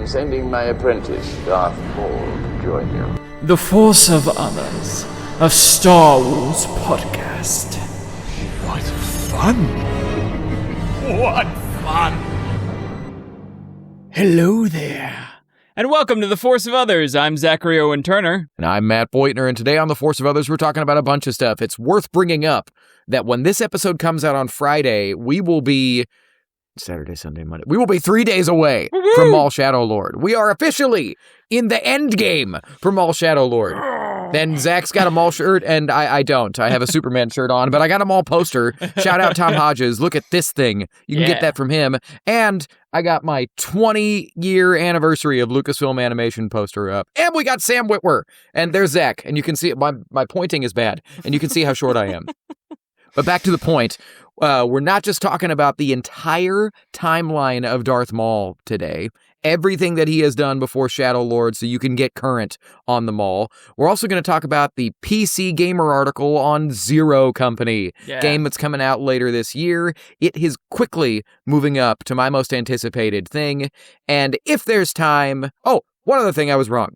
I'm sending my apprentice, Darth Maul, to join you. The Force of Others, a Star Wars podcast. What fun! What fun! Hello there, and welcome to The Force of Others. I'm Zachary Owen Turner. And I'm Matt Boitner, and today on The Force of Others, we're talking about a bunch of stuff. It's worth bringing up that when this episode comes out on Friday, we will be Saturday, Sunday, Monday. We will be 3 days away from Maul Shadow Lord. We are officially in the end game for Maul Shadow Lord. Then Zach's got a Maul shirt, and I don't. I have a Superman shirt on, but I got a Maul poster. Shout out Tom Hodges. Look at this thing. You can get that from him. And I got my 20-year anniversary of Lucasfilm Animation poster up. And we got Sam Witwer. And there's Zach. And you can see, my pointing is bad. And you can see how short I am. But back to the point. We're not just talking about the entire timeline of Darth Maul today, everything that he has done before Shadow Lord, so you can get current on the Maul. We're also going to talk about the PC Gamer article on Zero Company, game that's coming out later this year. It is quickly moving up to my most anticipated thing. And if there's time... Oh, one other thing I was wrong.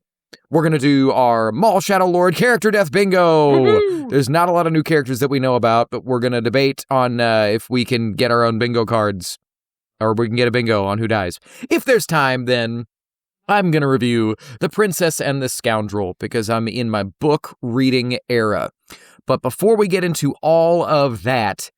We're going to do our Maul Shadow Lord character death bingo. Woo-hoo! There's not a lot of new characters that we know about, but we're going to debate on if we can get our own bingo cards, or we can get a bingo on who dies. If there's time, then I'm going to review The Princess and the Scoundrel, because I'm in my book reading era. But before we get into all of that,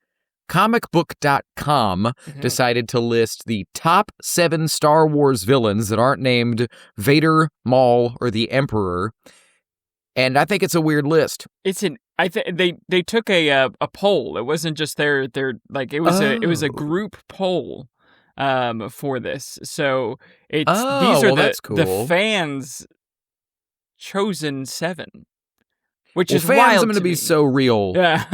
comicbook.com decided to list the top 7 Star Wars villains that aren't named Vader, Maul, or the Emperor. And I think it's a weird list. They took a poll. It wasn't just their like it was a group poll for this. So these are the fans chosen 7. Which is fans, wild. I'm going to be so real. Yeah.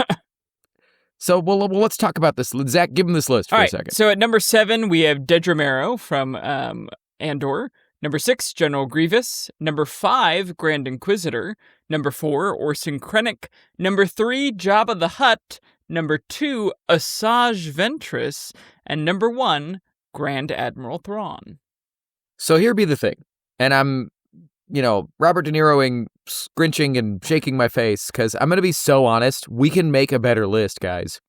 So, well, let's talk about this. Zach, give him this list for a second. So at number 7, we have Dedra Meero from Andor. Number 6, General Grievous. Number 5, Grand Inquisitor. Number 4, Orson Krennic. Number 3, Jabba the Hutt. Number 2, Asajj Ventress. And number 1, Grand Admiral Thrawn. So here be the thing. And I'm, Robert De Niroing, scrunching and shaking my face, because I'm going to be so honest, we can make a better list, guys.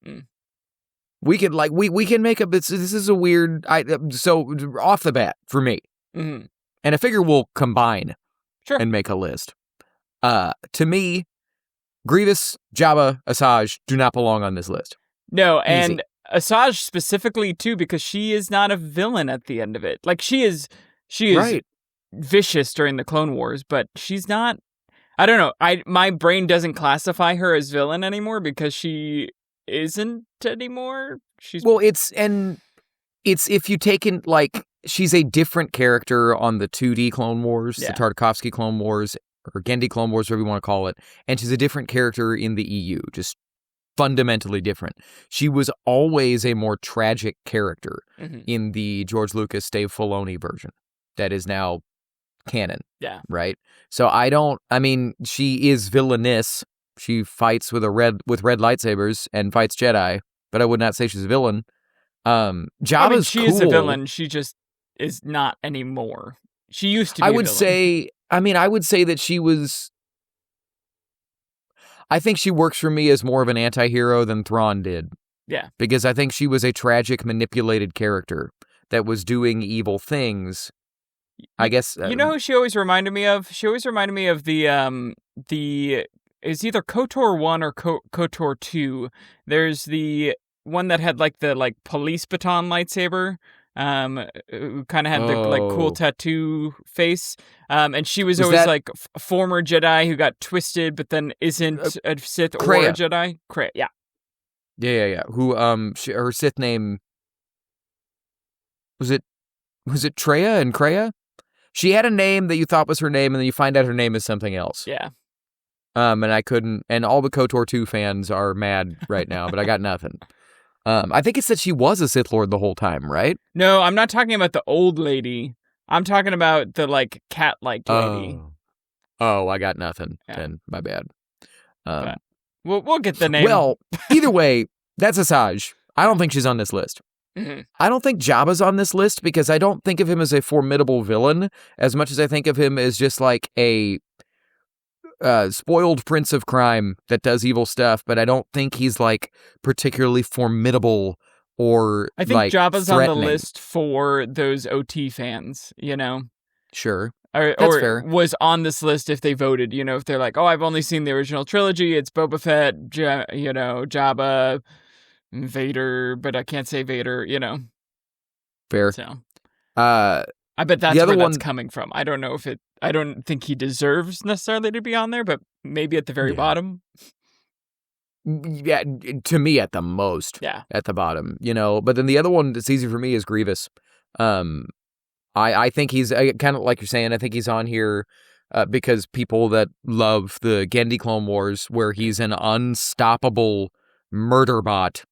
We can, we can make this is a weird, so off the bat, for me. Mm-hmm. And I figure we'll combine and make a list. To me, Grievous, Jabba, Asajj do not belong on this list. No, and Asajj specifically, too, because she is not a villain at the end of it. Like, she is right. Vicious during the Clone Wars, but she's not. I don't know. My brain doesn't classify her as villain anymore because she isn't anymore. It's if you take in, she's a different character on the 2D Clone Wars, the Tartakovsky Clone Wars, or Genndy Clone Wars, whatever you want to call it, and she's a different character in the EU, just fundamentally different. She was always a more tragic character in the George Lucas, Dave Filoni version that is now canon. Yeah. Right? So she is villainous. She fights with red lightsabers and fights Jedi, but I would not say she's a villain. Jabba's she is a villain. She just is not anymore. She used to be I would say that she was... I think she works for me as more of an anti-hero than Thrawn did. Yeah. Because I think she was a tragic, manipulated character that was doing evil things. I guess... you know who she always reminded me of? She always reminded me of the it's either KOTOR 1 or KOTOR 2. There's the one that had the police baton lightsaber, who kind of had the cool tattoo face. And she was always a former Jedi who got twisted, but then isn't a Sith or a Jedi. Kreia, yeah. Yeah. Who her Sith name was it Treya and Kreia? She had a name that you thought was her name, and then you find out her name is something else. Yeah. And I couldn't, and all the KOTOR 2 fans are mad right now, but I got nothing. I think it's that she was a Sith Lord the whole time, right? No, I'm not talking about the old lady. I'm talking about the cat-like lady. Oh, I got nothing. Yeah. Then my bad. We'll get the name. Well, either way, that's Asajj. I don't think she's on this list. Mm-hmm. I don't think Jabba's on this list because I don't think of him as a formidable villain as much as I think of him as just like a spoiled prince of crime that does evil stuff, but I don't think he's like particularly formidable or I think like Jabba's threatening. on the list for those OT fans, you know? Sure. Or That's fair. was on this list if they voted, you know, if they're like, oh, I've only seen the original trilogy, it's Boba Fett, Jabba, Vader, but I can't say Vader, you know? Fair. So, I bet that's where that's coming from. I don't know if I don't think he deserves necessarily to be on there, but maybe at the very bottom. Yeah, to me at the most. Yeah. At the bottom, you know. But then the other one that's easy for me is Grievous. I think he's kind of like you're saying, I think he's on here because people that love the Genndy Clone Wars, where he's an unstoppable murder bot,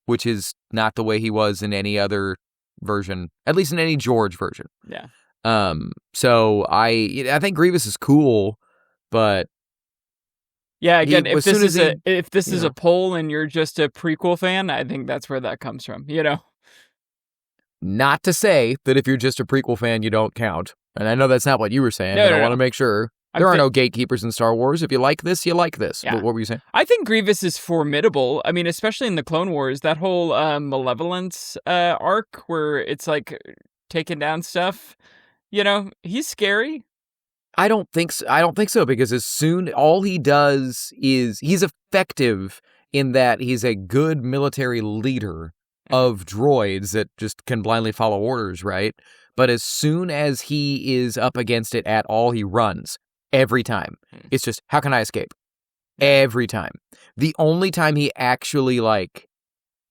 which is not the way he was in any other version, at least in any George version. Yeah. So I think Grievous is cool, but yeah, again, if this is a poll and you're just a prequel fan, I think that's where that comes from, you know. Not to say that if you're just a prequel fan, you don't count. And I know that's not what you were saying, but I want to make sure. There are no gatekeepers in Star Wars. If you like this, you like this. Yeah. What were you saying? I think Grievous is formidable. I mean, especially in the Clone Wars, that whole malevolence arc where it's like taking down stuff. You know, he's scary. I don't think so because all he does is he's effective in that he's a good military leader of droids that just can blindly follow orders, right? But as soon as he is up against it at all, he runs. Every time. It's just, how can I escape? Every time. The only time he actually, like,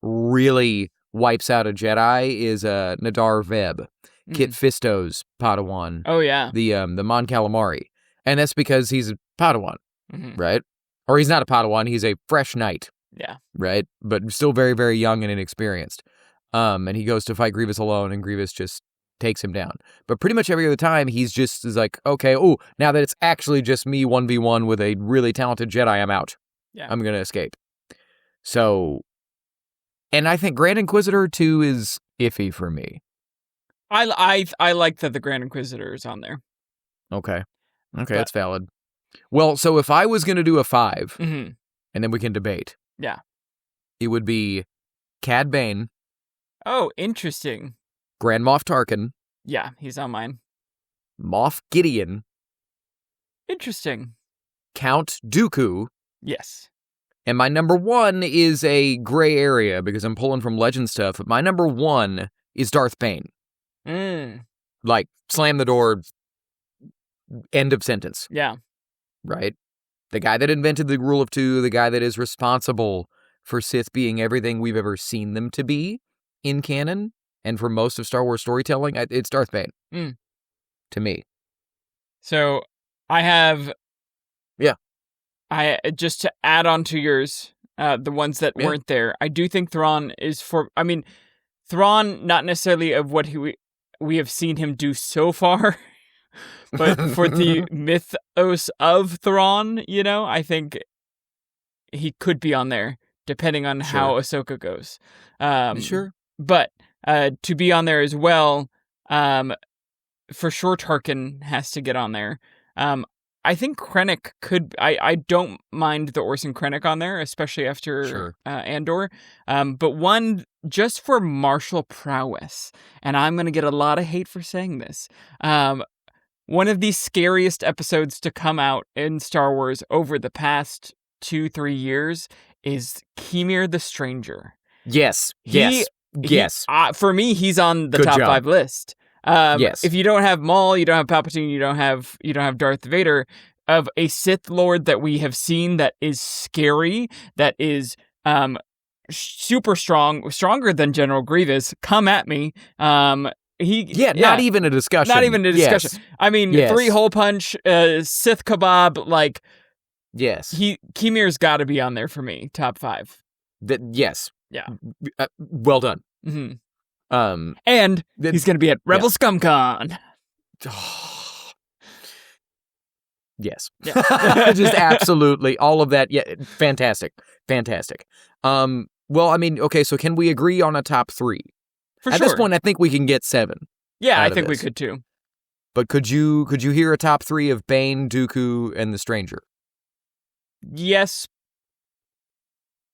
really wipes out a Jedi is Nadar Veb, Kit Fisto's Padawan. Oh, yeah. The Mon Calamari. And that's because he's a Padawan, right? Or he's not a Padawan, he's a fresh knight. Yeah. Right? But still very, very young and inexperienced. And he goes to fight Grievous alone, and Grievous just takes him down. But pretty much every other time, he's like, okay, now that it's actually just me 1v1 with a really talented Jedi, I'm out. Yeah. I'm going to escape. So, and I think Grand Inquisitor 2 is iffy for me. I like that the Grand Inquisitor is on there. Okay, that's valid. Well, so if I was going to do a 5, and then we can debate. Yeah. It would be Cad Bane. Oh, interesting. Grand Moff Tarkin. Yeah, he's on mine. Moff Gideon. Interesting. Count Dooku. Yes. And my number 1 is a gray area because I'm pulling from Legend stuff. But my number 1 is Darth Bane. Like, slam the door, end of sentence. Yeah. Right? The guy that invented the rule of 2, the guy that is responsible for Sith being everything we've ever seen them to be in canon. And for most of Star Wars storytelling, it's Darth Bane. To me. So, I have... Yeah. Just to add on to yours, the ones that weren't there, I do think Thrawn is Thrawn, not necessarily of what we have seen him do so far, but for the mythos of Thrawn, you know, I think he could be on there, depending on how Ahsoka goes. Sure. But to be on there as well, for sure Tarkin has to get on there. I think Krennic could... I don't mind the Orson Krennic on there, especially after Andor. But one, just for martial prowess, and I'm going to get a lot of hate for saying this, one of the scariest episodes to come out in Star Wars over the past 2-3 years is Khemir the Stranger. Yes. For me, he's on the top 5 list. If you don't have Maul, you don't have Palpatine, you don't have Darth Vader, of a Sith Lord that we have seen that is scary, that is super strong, stronger than General Grievous. Come at me. Not even a discussion. Not even a discussion. Yes. I mean, 3-hole punch, Sith kebab, like. Yes. Khimir's got to be on there for me. Top 5. Yes. Yeah. Well done. Mm-hmm. And he's going to be at Rebel ScumCon. Yes. Yeah. Just absolutely. All of that. Yeah. Fantastic. Well, I mean, okay, so can we agree on a top 3? For At sure. this point, I think we can get 7. Yeah, I out of think we this. could too. But could you hear a top 3 of Bane, Dooku, and the Stranger? Yes,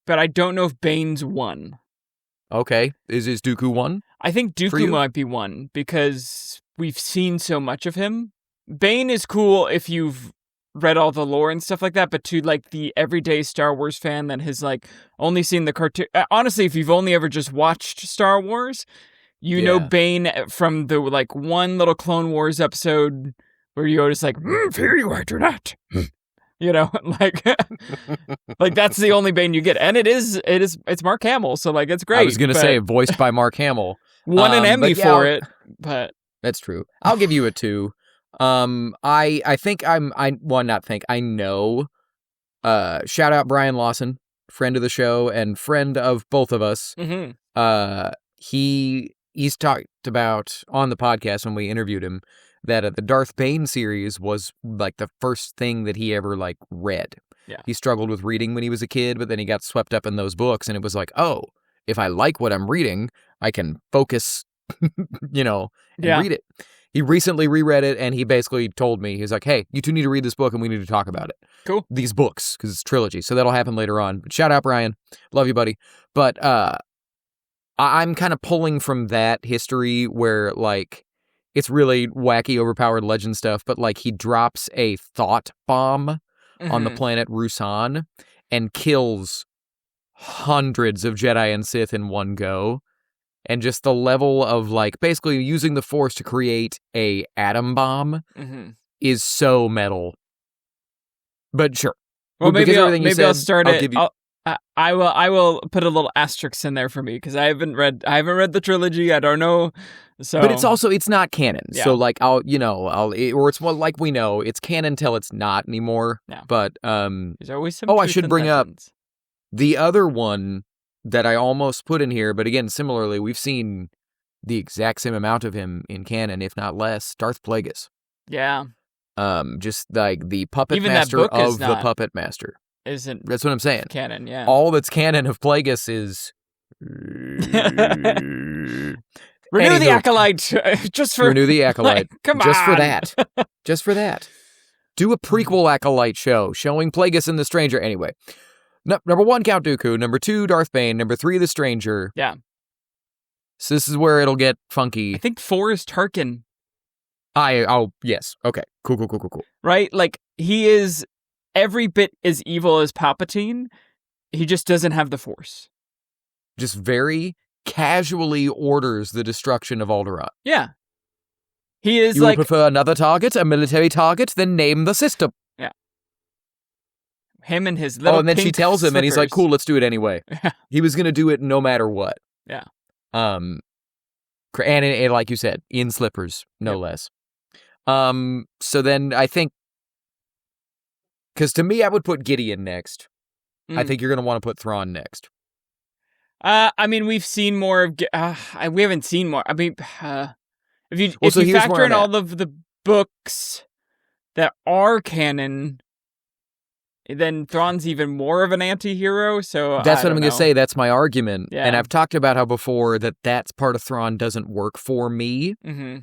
but I don't know if Bane's 1. Okay. Is Dooku 1? I think For Dooku you? might be 1 because we've seen so much of him. Bane is cool if you've read all the lore and stuff like that, but to like the everyday Star Wars fan that has like only seen the cartoon. Honestly, if you've only ever just watched Star Wars, you know Bane from the like one little Clone Wars episode where Yoda's like, "Fear you, I do not." You know, like, like that's the only Bane you get, and it's Mark Hamill, so like it's great. I was gonna say voiced by Mark Hamill. Won an Emmy for it, but that's true. I'll give you a 2. I think I know. Shout out Brian Lawson, friend of the show and friend of both of us. Mm-hmm. He's talked about on the podcast when we interviewed him that the Darth Bane series was like the first thing that he ever like read. Yeah. He struggled with reading when he was a kid, but then he got swept up in those books, and it was like, oh, if I like what I'm reading, I can focus, and read it. He recently reread it, and he basically told me, he's like, hey, you two need to read this book, and we need to talk about it. Cool. These books, because it's a trilogy, so that'll happen later on. But shout out, Brian. Love you, buddy. But I'm kind of pulling from that history where, like, it's really wacky, overpowered legend stuff, but, like, he drops a thought bomb on the planet Rusan and kills hundreds of Jedi and Sith in one go. And just the level of, like, basically using the Force to create a atom bomb is so metal. But sure. Well, maybe I'll start it. I will put a little asterisk in there for me because I haven't read the trilogy. I don't know. So, but it's not canon. Yeah. So like or it's more like we know it's canon till it's not anymore. Yeah. But there's always some. I should bring up the other one that I almost put in here, but again, similarly, we've seen the exact same amount of him in canon, if not less. Darth Plagueis. Yeah. Just like the puppet Even master that book of the puppet master. Isn't that's what I'm saying? Canon, yeah. All that's canon of Plagueis is renew the acolyte just for renew the acolyte. Like, come just on. for that. Just for that. Do a prequel acolyte show showing Plagueis and the Stranger. Anyway, number 1, Count Dooku. Number 2, Darth Bane. Number 3, the Stranger. Yeah. So this is where it'll get funky. I think 4 is Tarkin. Yes. Okay. Cool. Right? Like, he is every bit as evil as Palpatine. He just doesn't have the Force. Just very casually orders the destruction of Alderaan. Yeah. He is you would prefer another target, a military target, then name the system. Yeah. Him and his little and then she tells him, and he's like, cool, let's do it anyway. He was going to do it no matter what. Yeah. And like you said, in slippers, no less. So then I think, because to me, I would put Gideon next. I think you're going to want to put Thrawn next. I mean, we've seen more of. We haven't seen more. I mean, if you factor in all of the books that are canon, then Thrawn's even more of an anti-hero. So that's what I'm going to say. That's my argument. Yeah. And I've talked about how before that's part of Thrawn doesn't work for me. Mm-hmm.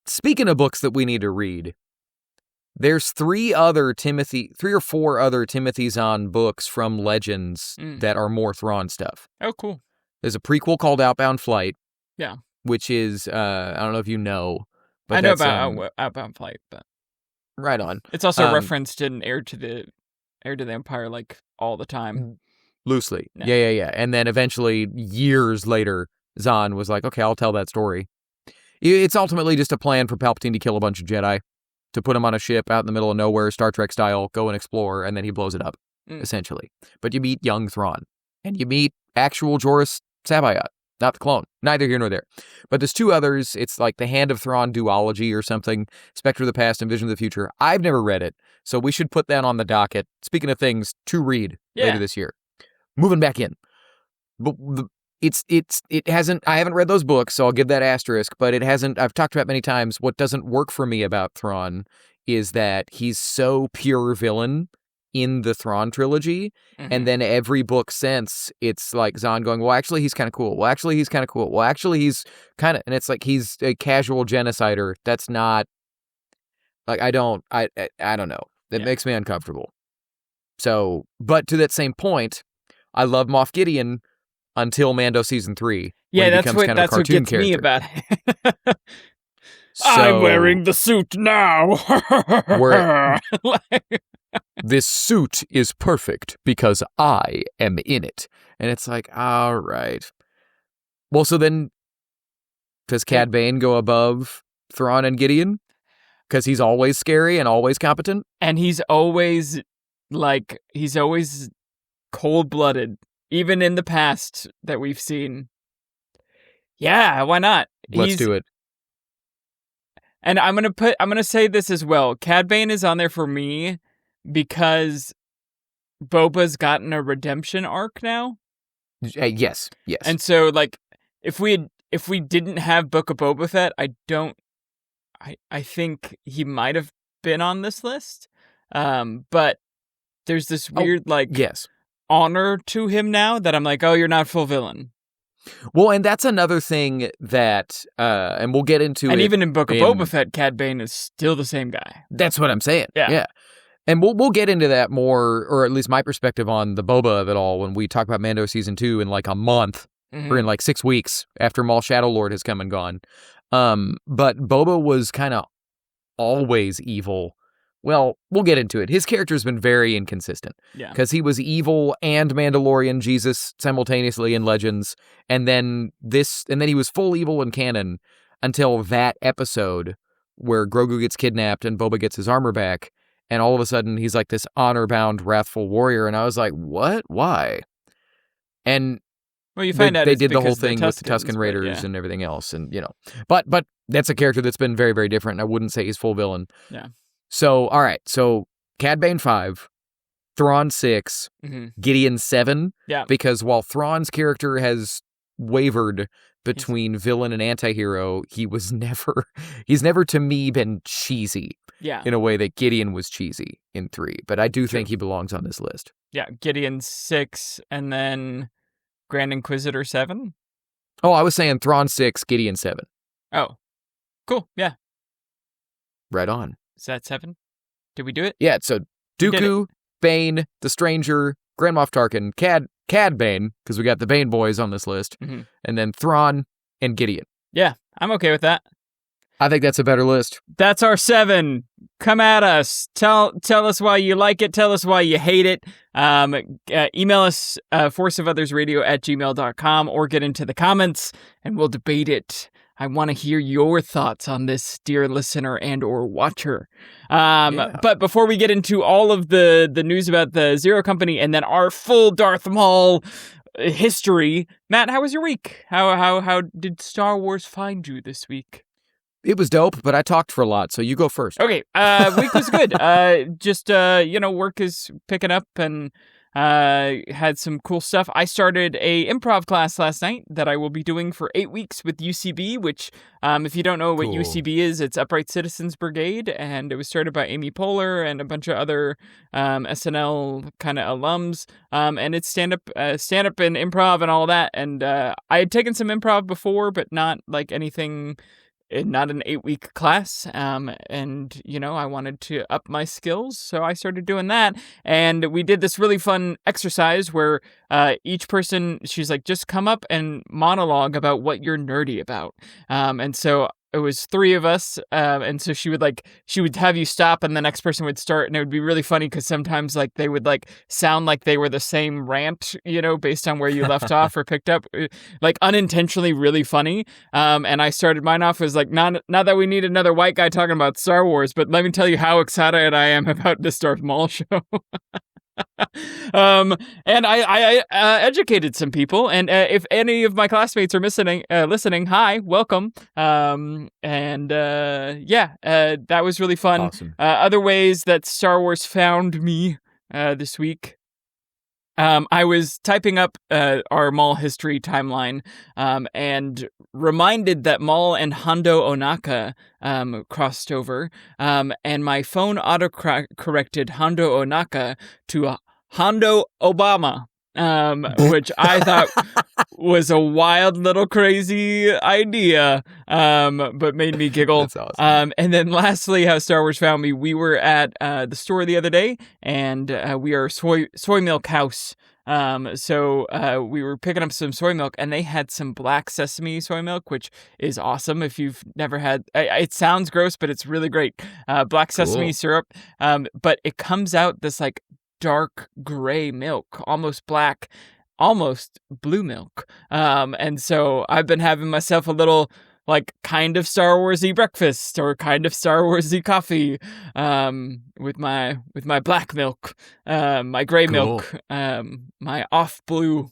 Speaking of books that we need to read, there's 3 or 4 other Timothy Zahn books from Legends that are more Thrawn stuff. Oh, cool. There's a prequel called Outbound Flight. Yeah. Which is, I don't know if you know. But I know about Outbound Flight, but... Right on. It's also referenced in Heir to the Empire, like, all the time. Loosely. Yeah. And then eventually, years later, Zahn was like, okay, I'll tell that story. It's ultimately just a plan for Palpatine to kill a bunch of Jedi, to put him on a ship out in the middle of nowhere, Star Trek style, go and explore, and then he blows it up, essentially. But you meet young Thrawn, and you meet actual Joruus C'baoth, not the clone. Neither here nor there. But there's 2 others. It's like the Hand of Thrawn duology or something, Spectre of the Past and Vision of the Future. I've never read it, so we should put that on the docket. Speaking of things to read later this year. Moving back in. But it hasn't, I haven't read those books, so I'll give that asterisk, but it hasn't, I've talked about many times, what doesn't work for me about Thrawn is that he's so pure villain in the Thrawn trilogy. Mhm. And then every book since, it's like Zahn going, well, actually, he's kind of cool. Well, actually, he's kind of cool. Well, actually, he's kind of, and it's like, he's a casual genocider. That's not, like, I don't know. It makes me uncomfortable. So, but to that same point, I love Moff Gideon until Mando season 3. Yeah, when he that's becomes what kind of a that's what cartoon gets me character. about it. So, I'm wearing the suit now. this suit is perfect because I am in it. And it's like, all right. Well, so then, does Cad Bane go above Thrawn and Gideon? Because he's always scary and always competent? And he's always cold-blooded, even in the past that we've seen. Yeah, why not? Let's do it. And I'm gonna say this as well. Cad Bane is on there for me because Boba's gotten a redemption arc now. Yes. And so, like, if we didn't have Book of Boba Fett, I think he might have been on this list. But there's this weird honor to him now that I'm like, oh, you're not full villain. Well, and that's another thing that, and we'll get into it. And even in Book of Boba Fett, Cad Bane is still the same guy. That's what I'm saying. Yeah. And we'll get into that more, or at least my perspective on the Boba of it all when we talk about Mando Season 2 in like a month, or in like 6 weeks after Maul Shadow Lord has come and gone. But Boba was kind of always evil. Well, we'll get into it. His character's been very inconsistent. Yeah. Because he was evil and Mandalorian Jesus simultaneously in Legends, and then he was full evil in canon until that episode where Grogu gets kidnapped and Boba gets his armor back, and all of a sudden he's like this honor-bound, wrathful warrior, and I was like, what? Why? And well, you find out they it's did the whole because thing with the Tusken Raiders and everything else, and but that's a character that's been very, very different. I wouldn't say he's full villain. Yeah. So, all right. So, Cad Bane 5, Thrawn 6, Gideon 7. Yeah. Because while Thrawn's character has wavered between villain and antihero, he's never to me been cheesy. Yeah. In a way that Gideon was cheesy in 3. But I do think he belongs on this list. Yeah. Gideon 6 and then Grand Inquisitor 7. Oh, I was saying Thrawn 6, Gideon 7. Oh, cool. Yeah. Right on. Is that 7? Did we do it? Yeah, so Dooku, Bane, the Stranger, Grand Moff Tarkin, Cad Bane, because we got the Bane boys on this list, and then Thrawn and Gideon. Yeah, I'm okay with that. I think that's a better list. That's our 7. Come at us. Tell us why you like it. Tell us why you hate it. Email us, forceofothersradio@gmail.com, or get into the comments, and we'll debate it. I want to hear your thoughts on this, dear listener and or watcher. But before we get into all of the news about the Zero Company and then our full Darth Maul history, Matt, how was your week? How did Star Wars find you this week? It was dope, but I talked for a lot, so you go first. Okay, week was good. Just work is picking up and had some cool stuff. I started a improv class last night that I will be doing for 8 weeks with UCB, which, if you don't know what UCB is, it's Upright Citizens Brigade, and it was started by Amy Poehler and a bunch of other SNL kind of alums, and it's stand-up and improv and all that, and I had taken some improv before, but not like anything... not an 8-week class, and I wanted to up my skills, so I started doing that, and we did this really fun exercise where each person, she's like, just come up and monologue about what you're nerdy about, and so it was 3 of us, and so she would have you stop, and the next person would start, and it would be really funny because sometimes like they would like sound like they were the same rant, based on where you left off or picked up, like unintentionally really funny. And I started mine off as like, not that we need another white guy talking about Star Wars, but let me tell you how excited I am about this Darth Maul show. And I educated some people, and if any of my classmates are listening, hi, welcome. That was really fun. Awesome. Other ways that Star Wars found me this week. I was typing up our Maul history timeline and reminded that Maul and Hondo Onaka crossed over, and my phone auto-corrected Hondo Onaka to Hondo Obama, which I thought was a wild little crazy idea, but made me giggle. That's awesome. And then lastly, how Star Wars found me, we were at the store the other day, and we are soy milk house. So we were picking up some soy milk, and they had some black sesame soy milk, which is awesome. If you've never had, it sounds gross, but it's really great. Black sesame syrup. But it comes out this like dark gray milk, almost black, almost blue milk. And so I've been having myself a little like kind of Star Wars-y breakfast or kind of Star Wars-y coffee with my black milk, my gray milk, my off blue.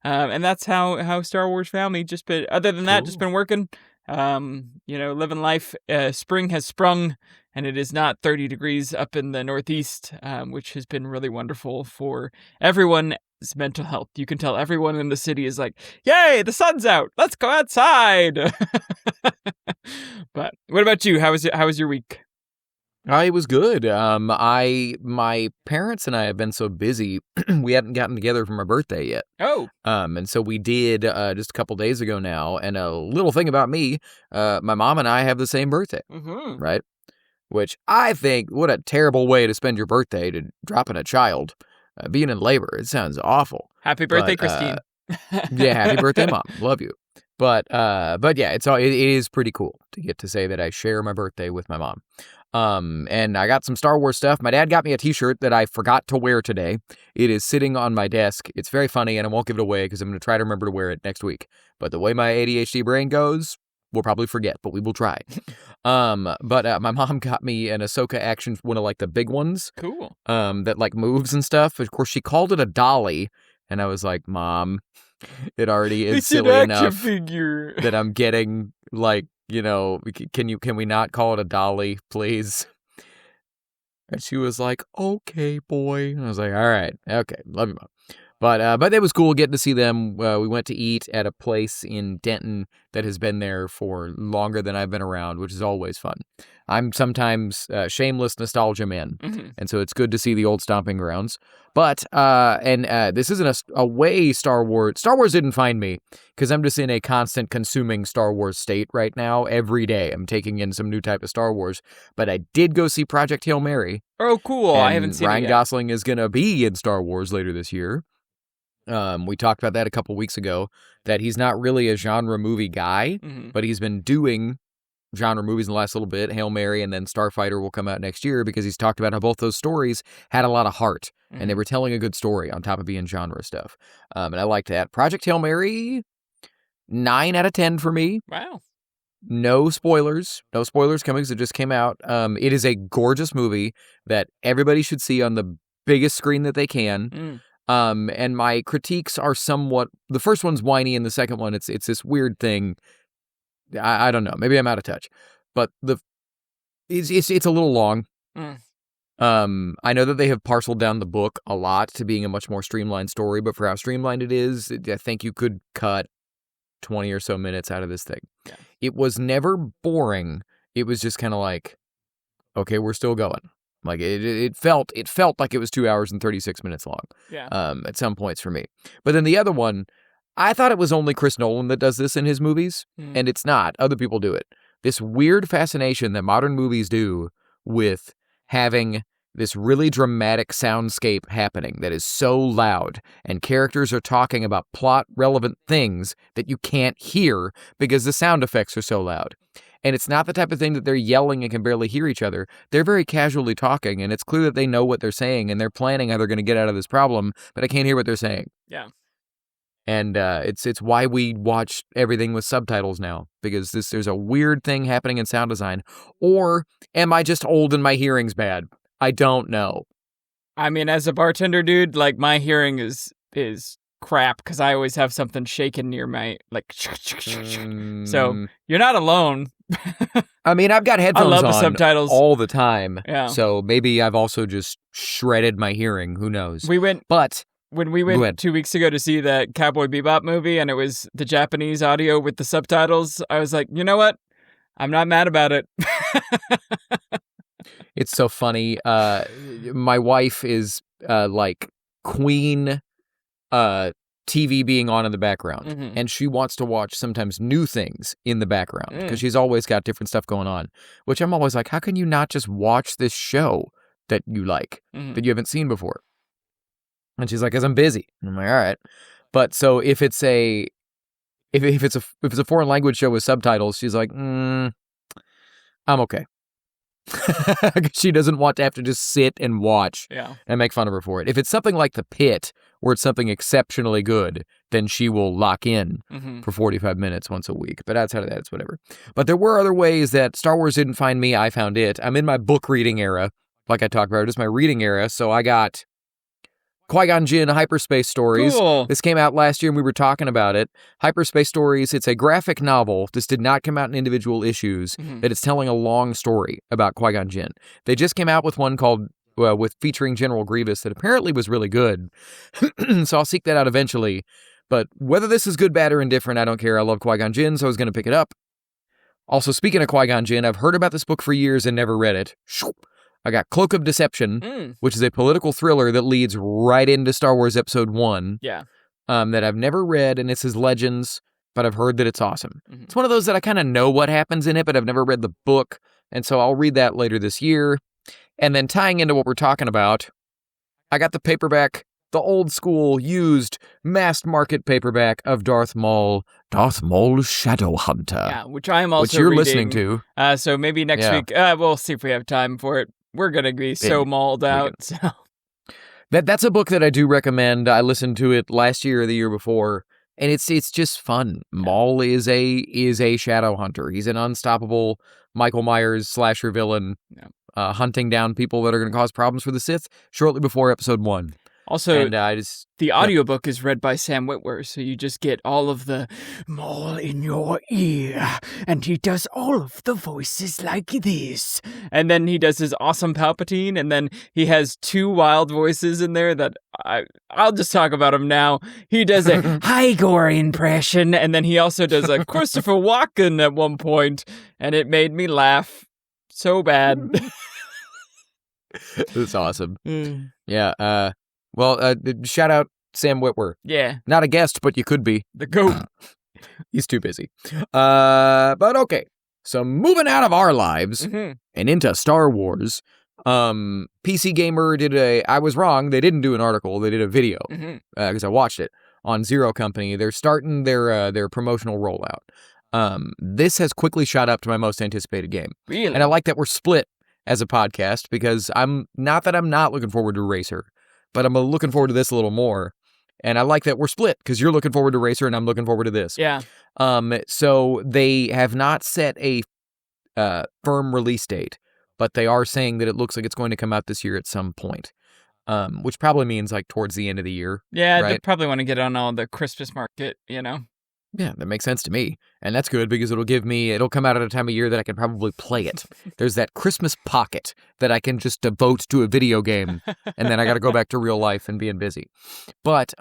And that's how Star Wars found me. Just been, other than that, just been working, living life. Spring has sprung, and it is not 30 degrees up in the Northeast, which has been really wonderful for everyone's mental health. You can tell everyone in the city is like, yay, the sun's out. Let's go outside. But what about you? How was your week? It was good. My parents and I have been so busy, we hadn't gotten together for my birthday yet. Oh. And so we did just a couple days ago now. And a little thing about me, my mom and I have the same birthday, right? Which I think, what a terrible way to spend your birthday, to dropping a child. Being in labor, it sounds awful. Happy birthday, Christine. Yeah, happy birthday, Mom. Love you. But yeah, it is pretty cool to get to say that I share my birthday with my mom. And I got some Star Wars stuff. My dad got me a t-shirt that I forgot to wear today. It is sitting on my desk. It's very funny, and I won't give it away because I'm going to try to remember to wear it next week. But the way my ADHD brain goes, we'll probably forget, but we will try. But my mom got me an Ahsoka action, one of like the big ones. Cool. That like moves and stuff. Of course, she called it a dolly, and I was like, Mom, it already is silly enough figure that I'm getting like, can we not call it a dolly, please? And she was like, okay, boy. And I was like, all right, okay, love you, Mom. But it was cool getting to see them. We went to eat at a place in Denton that has been there for longer than I've been around, which is always fun. I'm sometimes shameless nostalgia man, and so it's good to see the old stomping grounds. But this isn't a way Star Wars. Star Wars didn't find me because I'm just in a constant consuming Star Wars state right now. Every day I'm taking in some new type of Star Wars. But I did go see Project Hail Mary. Oh, cool! I haven't seen it yet. Ryan Gosling is going to be in Star Wars later this year. We talked about that a couple weeks ago, that he's not really a genre movie guy, but he's been doing genre movies in the last little bit. Hail Mary and then Starfighter will come out next year because he's talked about how both those stories had a lot of heart and they were telling a good story on top of being genre stuff. And I liked that. Project Hail Mary, 9 out of 10 for me. Wow. No spoilers. No spoilers coming because it just came out. It is a gorgeous movie that everybody should see on the biggest screen that they can. And my critiques are somewhat, the first one's whiny and the second one, it's this weird thing. I don't know. Maybe I'm out of touch, but it's a little long. I know that they have parceled down the book a lot to being a much more streamlined story, but for how streamlined it is, I think you could cut 20 or so minutes out of this thing. Yeah. It was never boring. It was just kind of like, okay, we're still going. Like it felt like it was 2 hours and 36 minutes long. Yeah. At some points for me. But then the other one, I thought it was only Chris Nolan that does this in his movies, and it's not. Other people do it. This weird fascination that modern movies do with having this really dramatic soundscape happening that is so loud, and characters are talking about plot-relevant things that you can't hear because the sound effects are so loud. And it's not the type of thing that they're yelling and can barely hear each other. They're very casually talking, and it's clear that they know what they're saying, and they're planning how they're going to get out of this problem, but I can't hear what they're saying. Yeah. And it's why we watch everything with subtitles now, because there's a weird thing happening in sound design. Or am I just old and my hearing's bad? I don't know. I mean, as a bartender, dude, like my hearing is crap because I always have something shaking near my So you're not alone. I mean, I've got headphones I love on the subtitles all the time. Yeah. So maybe I've also just shredded my hearing. Who knows? We went when we went 2 weeks ago to see the Cowboy Bebop movie and it was the Japanese audio with the subtitles, I was like, you know what? I'm not mad about it. It's so funny. My wife is like Queen TV being on in the background, and she wants to watch sometimes new things in the background because she's always got different stuff going on, which I'm always like, how can you not just watch this show that you like, that you haven't seen before? And she's like, because I'm busy. And I'm like, all right. But so if it's a foreign language show with subtitles, she's like, I'm okay. She doesn't want to have to just sit and watch and make fun of her for it. If it's something like The Pit, where it's something exceptionally good, then she will lock in for 45 minutes once a week. But outside of that, it's whatever. But there were other ways that Star Wars didn't find me. I found it. I'm in my book reading era, like I talked about. It is my reading era. So I got Qui-Gon Jinn Hyperspace Stories. Cool. This came out last year and we were talking about it. Hyperspace Stories, it's a graphic novel. This did not come out in individual issues, that it's telling a long story about Qui-Gon Jinn. They just came out with one called, featuring General Grievous that apparently was really good. So I'll seek that out eventually. But whether this is good, bad, or indifferent, I don't care. I love Qui-Gon Jinn, so I was going to pick it up. Also, speaking of Qui-Gon Jinn, I've heard about this book for years and never read it. I got Cloak of Deception, which is a political thriller that leads right into Star Wars Episode 1. Yeah. That I've never read, and it's his Legends, but I've heard that it's awesome. It's one of those that I kind of know what happens in it, but I've never read the book, and so I'll read that later this year. And then tying into what we're talking about, I got the paperback, the old school, used, mass market paperback of Darth Maul Shadow Hunter. Yeah, which I am also which you're reading, listening to. So maybe next week, we'll see if we have time for it. We're going to be so mauled out. So. That's a book that I do recommend. I listened to it last year or the year before, and it's just fun. Maul is a shadow hunter. He's an unstoppable Michael Myers slasher villain, hunting down people that are going to cause problems for the Sith shortly before Episode 1. Also, and the audiobook is read by Sam Witwer, so you just get all of the Maul in your ear, and he does all of the voices like this. And then he does his awesome Palpatine, and then he has 2 wild voices in there that I'll just talk about him now. He does a Igor impression, and then he also does a Christopher Walken at one point, and it made me laugh so bad. It's awesome. Yeah, well, shout out Sam Witwer. Yeah. Not a guest, but you could be. The GOAT. He's too busy. But okay. So moving out of our lives and into Star Wars, PC Gamer I was wrong, they didn't do an article, they did a video, because I watched it on Zero Company. They're starting their promotional rollout. This has quickly shot up to my most anticipated game. Really? And I like that we're split as a podcast, because I'm not looking forward to Racer, but I'm looking forward to this a little more. And I like that we're split, because you're looking forward to Racer and I'm looking forward to this. Yeah. So they have not set a firm release date, but they are saying that it looks like it's going to come out this year at some point, which probably means like towards the end of the year. Yeah, right? They probably want to get on all the Christmas market, you know? Yeah, that makes sense to me. And that's good, because it'll come out at a time of year that I can probably play it. There's that Christmas pocket that I can just devote to a video game, and then I got to go back to real life and being busy. But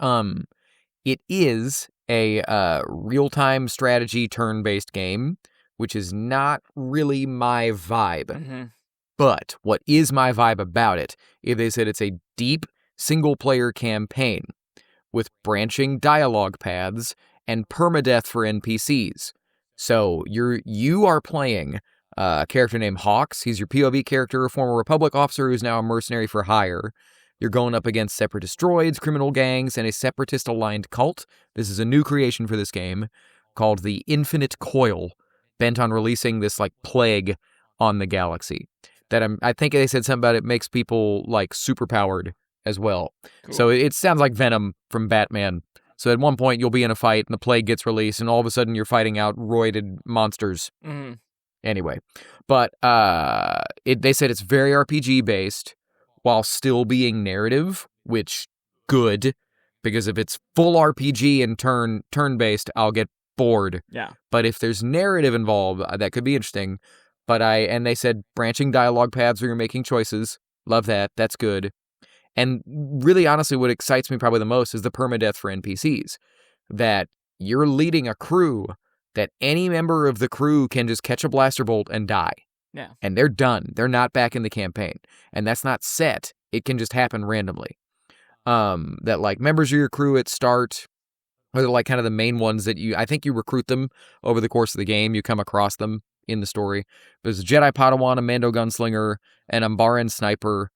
it is a real-time strategy turn-based game, which is not really my vibe. But what is my vibe about it is they said it's a deep single-player campaign with branching dialogue paths and permadeath for NPCs. So you are playing a character named Hawks. He's your POV character, a former Republic officer who's now a mercenary for hire. You're going up against separatist droids, criminal gangs, and a separatist-aligned cult. This is a new creation for this game called the Infinite Coil, bent on releasing this like plague on the galaxy. I think they said something about it makes people like superpowered as well. Cool. So it sounds like Venom from Batman. So at one point, you'll be in a fight, and the plague gets released, and all of a sudden, you're fighting out roided monsters. Anyway, but they said it's very RPG-based, while still being narrative, which, good, because if it's full RPG and turn-based, I'll get bored. Yeah. But if there's narrative involved, that could be interesting. And they said branching dialogue paths where you're making choices. Love that. That's good. And really, honestly, what excites me probably the most is the permadeath for NPCs. That you're leading a crew that any member of the crew can just catch a blaster bolt and die. Yeah. And they're done. They're not back in the campaign. And that's not set. It can just happen randomly. That like members of your crew at start, or like kind of the main ones that I think you recruit them over the course of the game. You come across them in the story. There's a Jedi Padawan, a Mando Gunslinger, an Umbaran Sniper.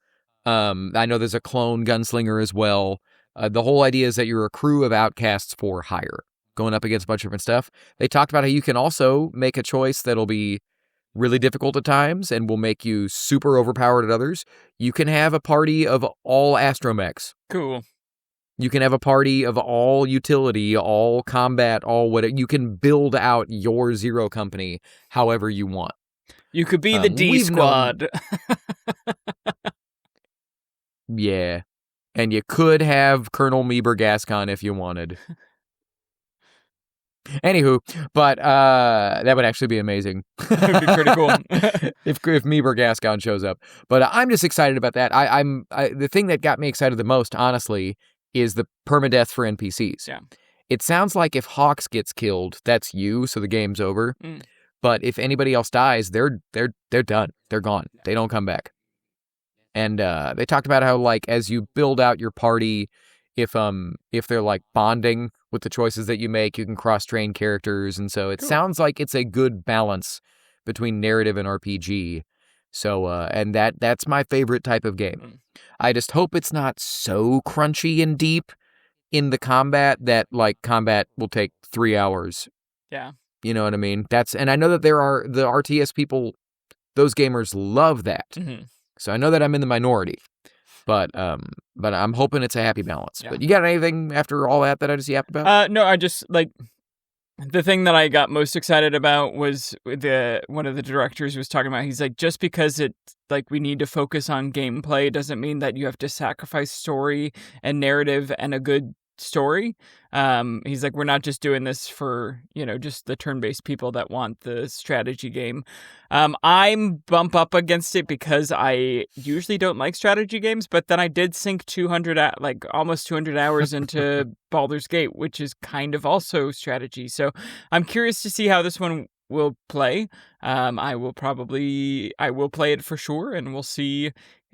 I know there's a clone gunslinger as well. The whole idea is that you're a crew of outcasts for hire, going up against a bunch of different stuff. They talked about how you can also make a choice that'll be really difficult at times and will make you super overpowered at others. You can have a party of all astromechs. Cool. You can have a party of all utility, all combat, all whatever. You can build out your Zero Company however you want. You could be the D Squad. Yeah. And you could have Colonel Meeber Gascon if you wanted. Anywho, but that would actually be amazing. That would be pretty cool. if Meeber Gascon shows up. But I'm just excited about that. The thing that got me excited the most, honestly, is the permadeath for NPCs. Yeah. It sounds like if Hawks gets killed, that's you, so the game's over. But if anybody else dies, they're done. They're gone. They don't come back. And they talked about how, like, as you build out your party, if they're like bonding with the choices that you make, you can cross-train characters, and so it sounds like it's a good balance between narrative and RPG. So, and that's my favorite type of game. I just hope it's not so crunchy and deep in the combat that, like, combat will take 3 hours. Yeah. You know what I mean? And I know that there are the RTS people, those gamers love that. Mm-hmm. So I know that I'm in the minority. But I'm hoping it's a happy balance. Yeah. But you got anything after all that I just yapped about? No, I just, like, the thing that I got most excited about was one of the directors was talking about, he's like, just because it's, like, we need to focus on gameplay doesn't mean that you have to sacrifice story and narrative and a good story. He's like, we're not just doing this for, just the turn-based people that want the strategy game. I'm bump up against it because I usually don't like strategy games, but then I did sink almost 200 hours into Baldur's Gate, which is kind of also strategy. So I'm curious to see how this one will play. I will play it for sure, and we'll see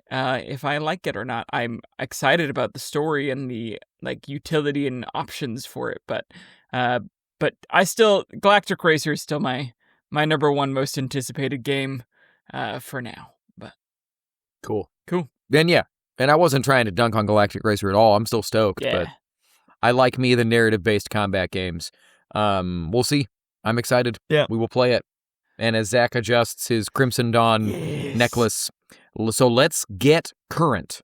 if I like it or not. I'm excited about the story and the, like, utility and options for it, but I still, Galactic Racer is still my number one most anticipated game for now. But Cool. Then yeah, and I wasn't trying to dunk on Galactic Racer at all. I'm still stoked, but I like the narrative-based combat games. We'll see. I'm excited. Yeah. We will play it. And as Zach adjusts his Crimson Dawn necklace, so let's get current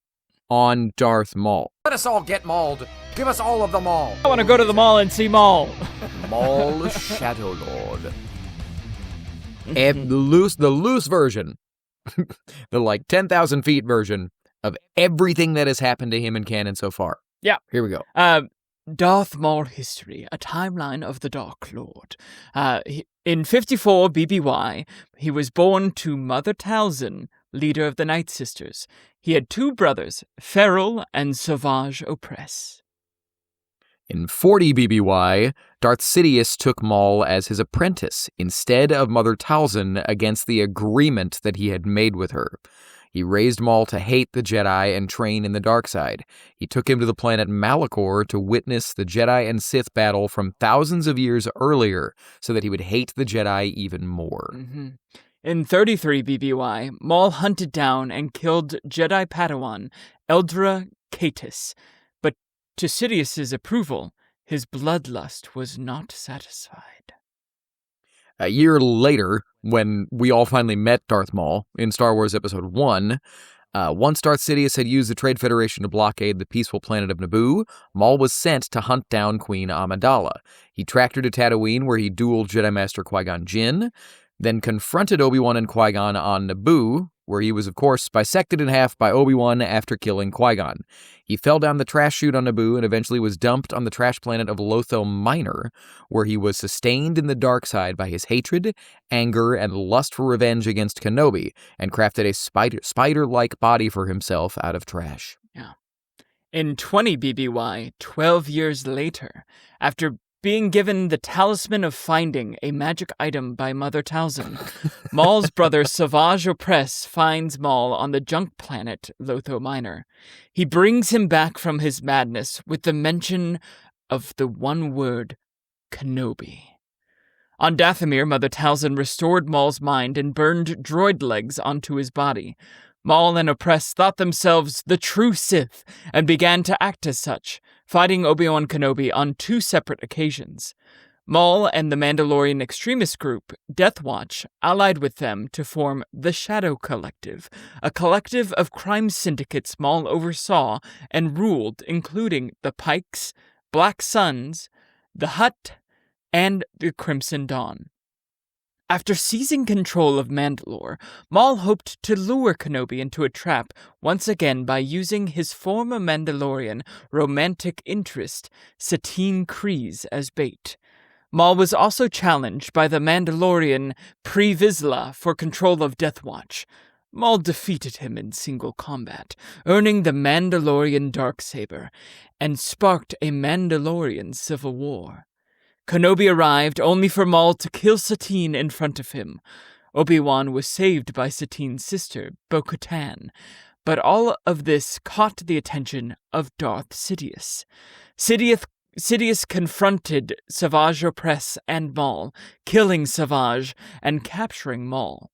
on Darth Maul. Let us all get mauled. Give us all of the Maul. I want to go to the mall and see Maul. Maul Shadow Lord. And the loose version, the like 10,000 feet version of everything that has happened to him in canon so far. Yeah. Here we go. Darth Maul history, a timeline of the Dark Lord. In 54 BBY, he was born to Mother Talzin, leader of the Night Sisters. He had two brothers, Feral and Sauvage Opress. In 40 BBY, Darth Sidious took Maul as his apprentice instead of Mother Talzin against the agreement that he had made with her. He raised Maul to hate the Jedi and train in the dark side. He took him to the planet Malachor to witness the Jedi and Sith battle from thousands of years earlier so that he would hate the Jedi even more. Mm-hmm. In 33 BBY, Maul hunted down and killed Jedi Padawan Eldra Catus, but to Sidious's approval, his bloodlust was not satisfied. A year later, when we all finally met Darth Maul in Star Wars Episode 1, once Darth Sidious had used the Trade Federation to blockade the peaceful planet of Naboo, Maul was sent to hunt down Queen Amidala. He tracked her to Tatooine, where he dueled Jedi Master Qui-Gon Jinn, then confronted Obi-Wan and Qui-Gon on Naboo, where he was, of course, bisected in half by Obi-Wan after killing Qui-Gon. He fell down the trash chute on Naboo and eventually was dumped on the trash planet of Lotho Minor, where he was sustained in the dark side by his hatred, anger, and lust for revenge against Kenobi, and crafted a spider-like body for himself out of trash. Yeah. In 20 BBY, 12 years later, after being given the talisman of finding a magic item by Mother Talzin, Maul's brother Savage Opress finds Maul on the junk planet Lotho Minor. He brings him back from his madness with the mention of the one word, Kenobi. On Dathomir, Mother Talzin restored Maul's mind and burned droid legs onto his body. Maul and Opress thought themselves the true Sith and began to act as such, fighting Obi-Wan Kenobi on 2 separate occasions. Maul and the Mandalorian extremist group, Death Watch, allied with them to form the Shadow Collective, a collective of crime syndicates Maul oversaw and ruled, including the Pikes, Black Suns, the Hutt, and the Crimson Dawn. After seizing control of Mandalore, Maul hoped to lure Kenobi into a trap once again by using his former Mandalorian romantic interest, Satine Kryze, as bait. Maul was also challenged by the Mandalorian Pre Vizsla for control of Death Watch. Maul defeated him in single combat, earning the Mandalorian Darksaber, and sparked a Mandalorian civil war. Kenobi arrived only for Maul to kill Satine in front of him. Obi-Wan was saved by Satine's sister, Bo-Katan, but all of this caught the attention of Darth Sidious. Sidious confronted Savage Opress and Maul, killing Savage and capturing Maul.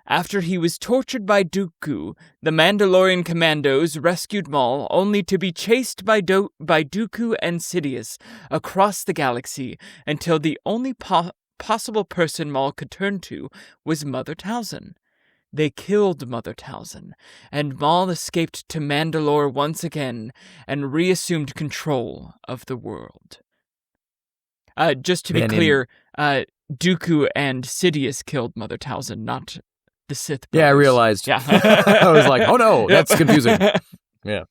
After he was tortured by Dooku, the Mandalorian commandos rescued Maul, only to be chased by Dooku and Sidious across the galaxy until the only possible person Maul could turn to was Mother Talzin. They killed Mother Talzin, and Maul escaped to Mandalore once again and reassumed control of the world. Just to be clear, Dooku and Sidious killed Mother Talzin, not the Sith brothers. Yeah, I realized. Yeah. I was like, oh no, that's confusing. Yeah.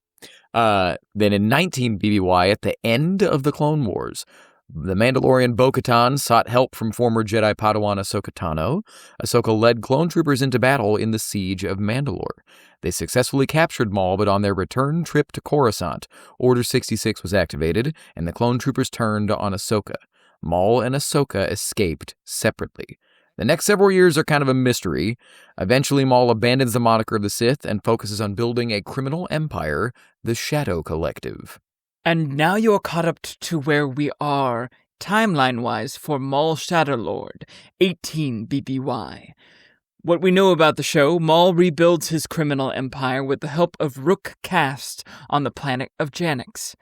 Then in 19 BBY, at the end of the Clone Wars, the Mandalorian Bo-Katan sought help from former Jedi Padawan Ahsoka Tano. Ahsoka led clone troopers into battle in the Siege of Mandalore. They successfully captured Maul, but on their return trip to Coruscant, Order 66 was activated, and the clone troopers turned on Ahsoka. Maul and Ahsoka escaped separately. The next several years are kind of a mystery. Eventually, Maul abandons the moniker of the Sith and focuses on building a criminal empire, the Shadow Collective. And now you are caught up to where we are, timeline-wise, for Maul Shadow Lord, 18 BBY. What we know about the show, Maul rebuilds his criminal empire with the help of Rook Kast on the planet of Janix.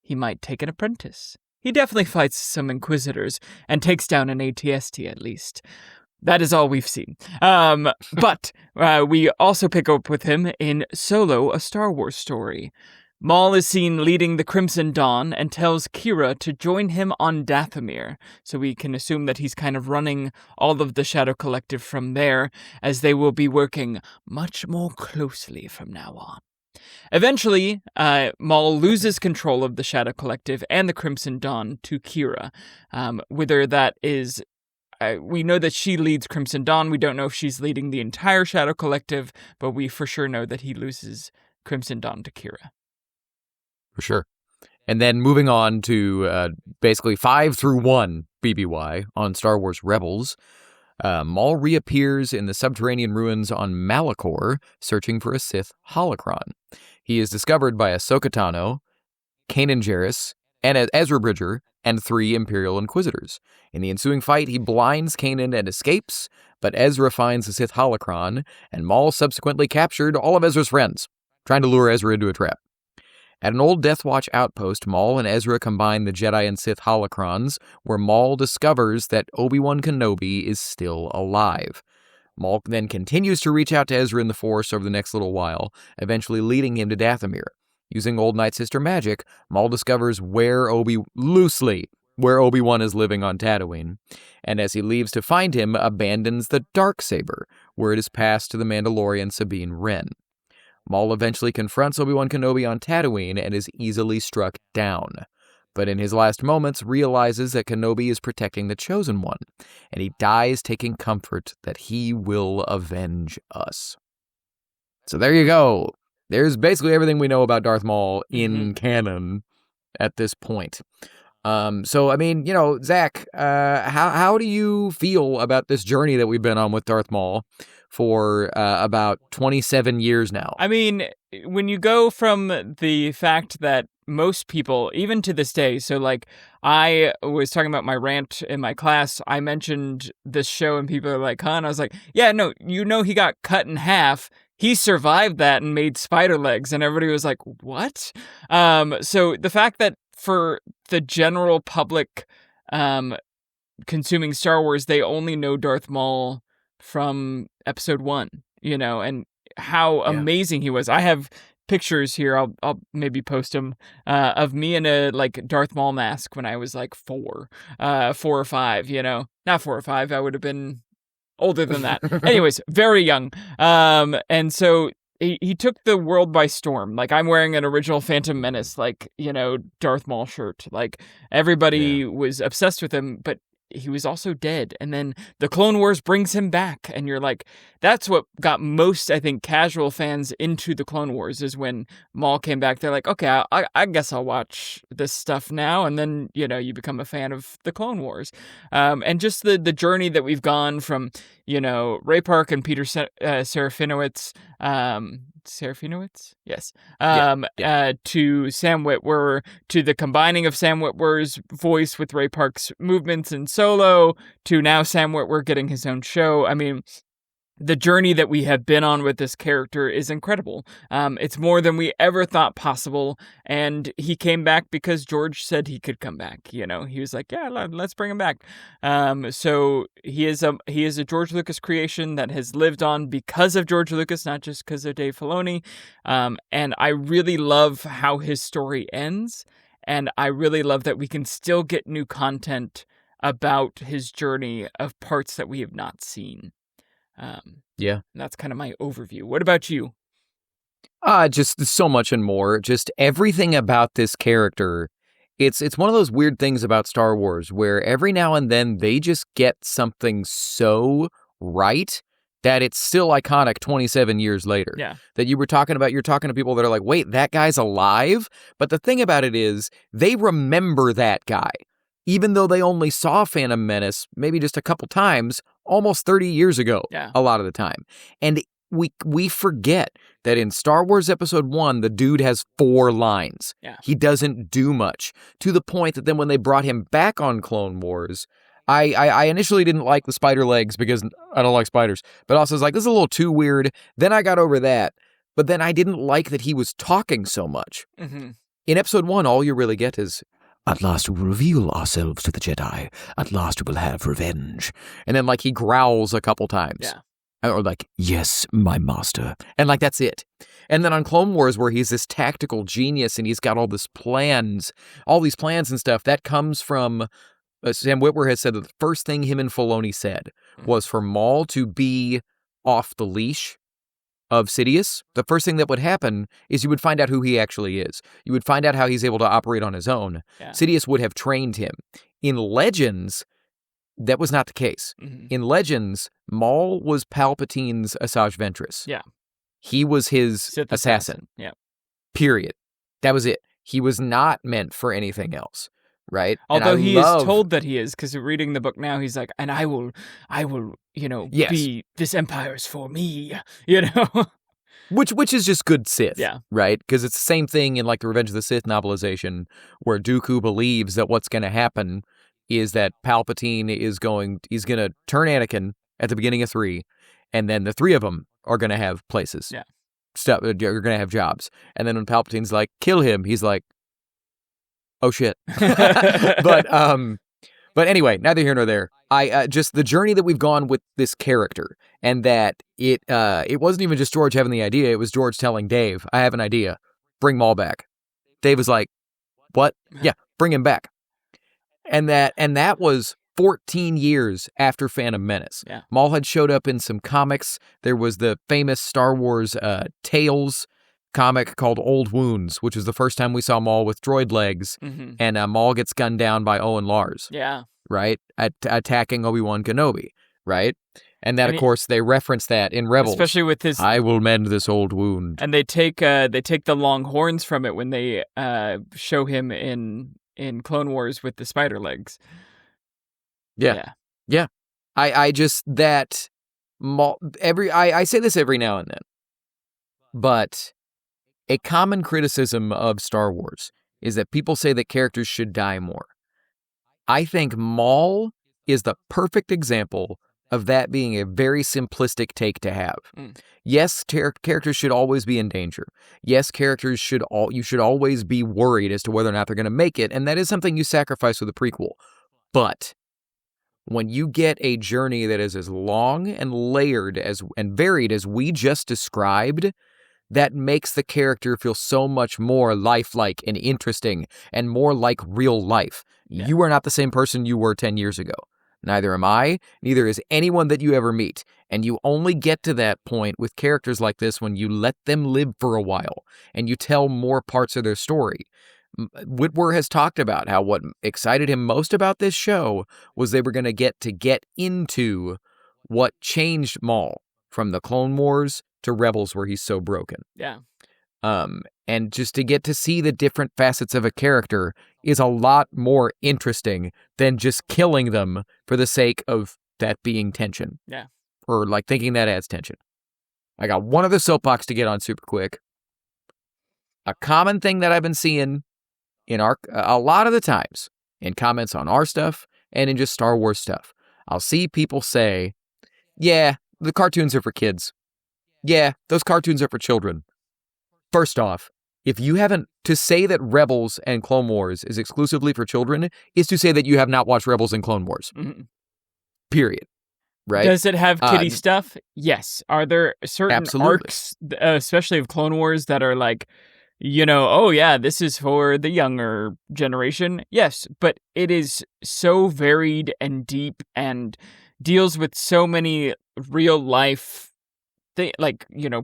He might take an apprentice. He definitely fights some Inquisitors and takes down an ATST at least. That is all we've seen. But we also pick up with him in Solo, a Star Wars story. Maul is seen leading the Crimson Dawn and tells Kira to join him on Dathomir, so we can assume that he's kind of running all of the Shadow Collective from there, as they will be working much more closely from now on. Eventually, Maul loses control of the Shadow Collective and the Crimson Dawn to Kira. Whether that is... we know that she leads Crimson Dawn. We don't know if she's leading the entire Shadow Collective, but we for sure know that he loses Crimson Dawn to Kira. For sure. And then moving on to basically 5 through 1 BBY on Star Wars Rebels, Maul reappears in the subterranean ruins on Malachor, searching for a Sith holocron. He is discovered by Ahsoka Tano, Kanan Jarrus, and Ezra Bridger, and 3 Imperial Inquisitors. In the ensuing fight, he blinds Kanan and escapes, but Ezra finds the Sith holocron, and Maul subsequently captured all of Ezra's friends, trying to lure Ezra into a trap. At an old Death Watch outpost, Maul and Ezra combine the Jedi and Sith holocrons, where Maul discovers that Obi-Wan Kenobi is still alive. Maul then continues to reach out to Ezra in the Force over the next little while, eventually leading him to Dathomir. Using Old Night Sister magic, Maul discovers where Obi-Wan is living on Tatooine, and as he leaves to find him, abandons the Darksaber, where it is passed to the Mandalorian Sabine Wren. Maul eventually confronts Obi-Wan Kenobi on Tatooine and is easily struck down, but in his last moments realizes that Kenobi is protecting the Chosen One, and he dies taking comfort that he will avenge us. So there you go. there's basically everything we know about Darth Maul in canon at this point. So, I mean, Zach, how do you feel about this journey that we've been on with Darth Maul for about 27 years now? I mean, when you go from the fact that most people, even to this day, so like I was talking about my rant in my class, I mentioned this show and people are like, huh? And I was like, yeah, no, he got cut in half. He survived that and made spider legs. And everybody was like, what? So the fact that for the general public consuming Star Wars, they only know Darth Maul from episode 1, and how amazing he was. I have pictures here. I'll maybe post them of me in a like Darth Maul mask when I was like 4 or 5. Not 4 or 5. I would have been older than that. Anyways, very young. And so he took the world by storm. Like I'm wearing an original Phantom Menace, like Darth Maul shirt. Like everybody was obsessed with him, but he was also dead. And then the Clone Wars brings him back. And you're like, that's what got most, I think, casual fans into the Clone Wars is when Maul came back. They're like, okay, I guess I'll watch this stuff now. And then, you become a fan of the Clone Wars. And just the journey that we've gone from, Ray Park and Peter Serafinowicz, yes. To Sam Witwer, to the combining of Sam Witwer's voice with Ray Park's movements in Solo, to now Sam Witwer getting his own show. I mean, the journey that we have been on with this character is incredible. It's more than we ever thought possible, and he came back because George said he could come back. He was like, "Yeah, let's bring him back." So he is a George Lucas creation that has lived on because of George Lucas, not just because of Dave Filoni. And I really love how his story ends, and I really love that we can still get new content about his journey of parts that we have not seen. That's kind of my overview. What about you? Just so much and more. Just everything about this character. It's one of those weird things about Star Wars where every now and then they just get something so right that it's still iconic 27 years later. Yeah. That you're talking to people that are like, wait, that guy's alive? But the thing about it is they remember that guy. Even though they only saw Phantom Menace maybe just a couple times, almost 30 years ago, a lot of the time. And we forget that in Star Wars Episode 1, the dude has 4 lines. Yeah. He doesn't do much, to the point that then when they brought him back on Clone Wars, I initially didn't like the spider legs because I don't like spiders, but also was like, this is a little too weird. Then I got over that, but then I didn't like that he was talking so much. Mm-hmm. In Episode 1, all you really get is, at last we will reveal ourselves to the Jedi. At last we will have revenge. And then, he growls a couple times. Yeah. Or yes, my master. And, that's it. And then on Clone Wars, where he's this tactical genius and he's got all these plans and stuff, that comes from, Sam Witwer has said that the first thing him and Filoni said was for Maul to be off the leash of Sidious. The first thing that would happen is you would find out who he actually is. You would find out how he's able to operate on his own. Yeah. Sidious would have trained him. In Legends, that was not the case. Mm-hmm. In Legends, Maul was Palpatine's Asajj Ventress. Yeah. He was his Sith assassin. Yeah. Period. That was it. He was not meant for anything else. Right? Although he is told that he is, because reading the book now, he's like, and I will, yes. be, this empire is for me, Which is just good Sith, yeah. Right? Because it's the same thing in the Revenge of the Sith novelization, where Dooku believes that what's going to happen is that Palpatine he's going to turn Anakin at the beginning of 3, and then the 3 of them are going to have places. Yeah. You're going to have jobs. And then when Palpatine's like, kill him, he's like, oh shit. But anyway, neither here nor there. I just the journey that we've gone with this character, and that it wasn't even just George having the idea, it was George telling Dave, I have an idea. Bring Maul back. Dave was like, what? Yeah, bring him back. And that was 14 years after Phantom Menace. Yeah. Maul had showed up in some comics. There was the famous Star Wars Tales comic called Old Wounds, which was the first time we saw Maul with droid legs, and Maul gets gunned down by Owen Lars. Yeah. Right? Attacking Obi-Wan Kenobi, right? And that, of course, they reference that in Rebels. Especially with his... I will mend this old wound. And they take the long horns from it when they show him in Clone Wars with the spider legs. Yeah. I just, that... I say this every now and then, but a common criticism of Star Wars is that people say that characters should die more. I think Maul is the perfect example of that being a very simplistic take to have. Yes, characters should always be in danger. Yes, characters you should always be worried as to whether or not they're going to make it, and that is something you sacrifice with a prequel. But when you get a journey that is as long and layered and varied as we just described, that makes the character feel so much more lifelike and interesting and more like real life. Yeah. You are not the same person you were 10 years ago. Neither am I, neither is anyone that you ever meet. And you only get to that point with characters like this when you let them live for a while and you tell more parts of their story. Whitwer has talked about how what excited him most about this show was they were going to get into what changed Maul from the Clone Wars to Rebels, where he's so broken. Yeah. And just to get to see the different facets of a character is a lot more interesting than just killing them for the sake of that being tension. Yeah. Or like thinking that adds tension. I got one other soapbox to get on super quick. A common thing that I've been seeing in a lot of the times in comments on our stuff and in just Star Wars stuff, I'll see people say, yeah, the cartoons are for kids. Yeah, those cartoons are for children. First off, if you haven't, to say that Rebels and Clone Wars is exclusively for children is to say that you have not watched Rebels and Clone Wars. Mm-hmm. Period. Right? Does it have kiddie stuff? Yes. Are there certain absolutely. Arcs, especially of Clone Wars, that are like, oh yeah, this is for the younger generation? Yes, but it is so varied and deep and deals with so many real life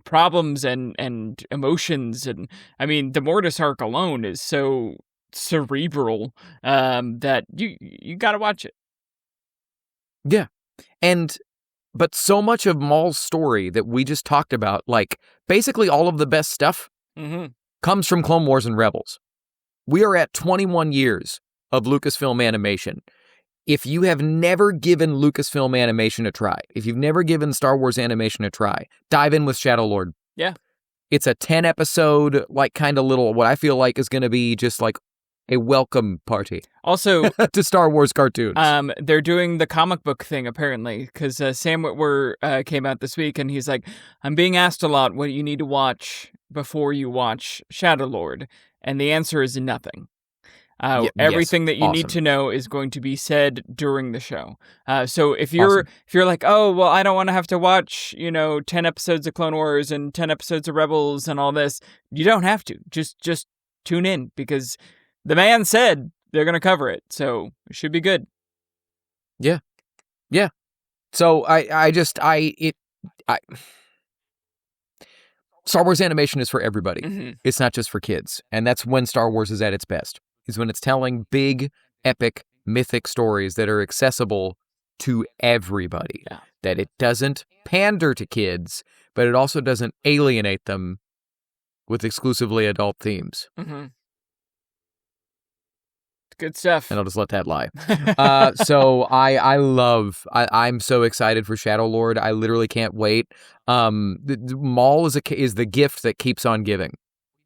problems and emotions. And I mean, the Mortis arc alone is so cerebral that you got to watch it. Yeah. But so much of Maul's story that we just talked about, like basically all of the best stuff comes from Clone Wars and Rebels. We are at 21 years of Lucasfilm animation. If you have never given Lucasfilm animation a try, if you've never given Star Wars animation a try, dive in with Shadow Lord. Yeah. It's a 10 episode, like kind of little, what I feel like is going to be just like a welcome party. Also, to Star Wars cartoons. They're doing the comic book thing, apparently, because Sam Witwer came out this week and he's like, I'm being asked a lot what you need to watch before you watch Shadow Lord. And the answer is nothing. Everything that you need to know is going to be said during the show. So if you're like, oh, well, I don't want to have to watch, 10 episodes of Clone Wars and 10 episodes of Rebels and all this, you don't have to. Just tune in because the man said they're going to cover it. So it should be good. Yeah. Yeah. So Star Wars animation is for everybody. Mm-hmm. It's not just for kids. And that's when Star Wars is at its best. Is when it's telling big, epic, mythic stories that are accessible to everybody. Yeah. That it doesn't pander to kids, but it also doesn't alienate them with exclusively adult themes. Mm-hmm. Good stuff. And I'll just let that lie. So I'm so excited for Shadow Lord. I literally can't wait. Maul is the gift that keeps on giving.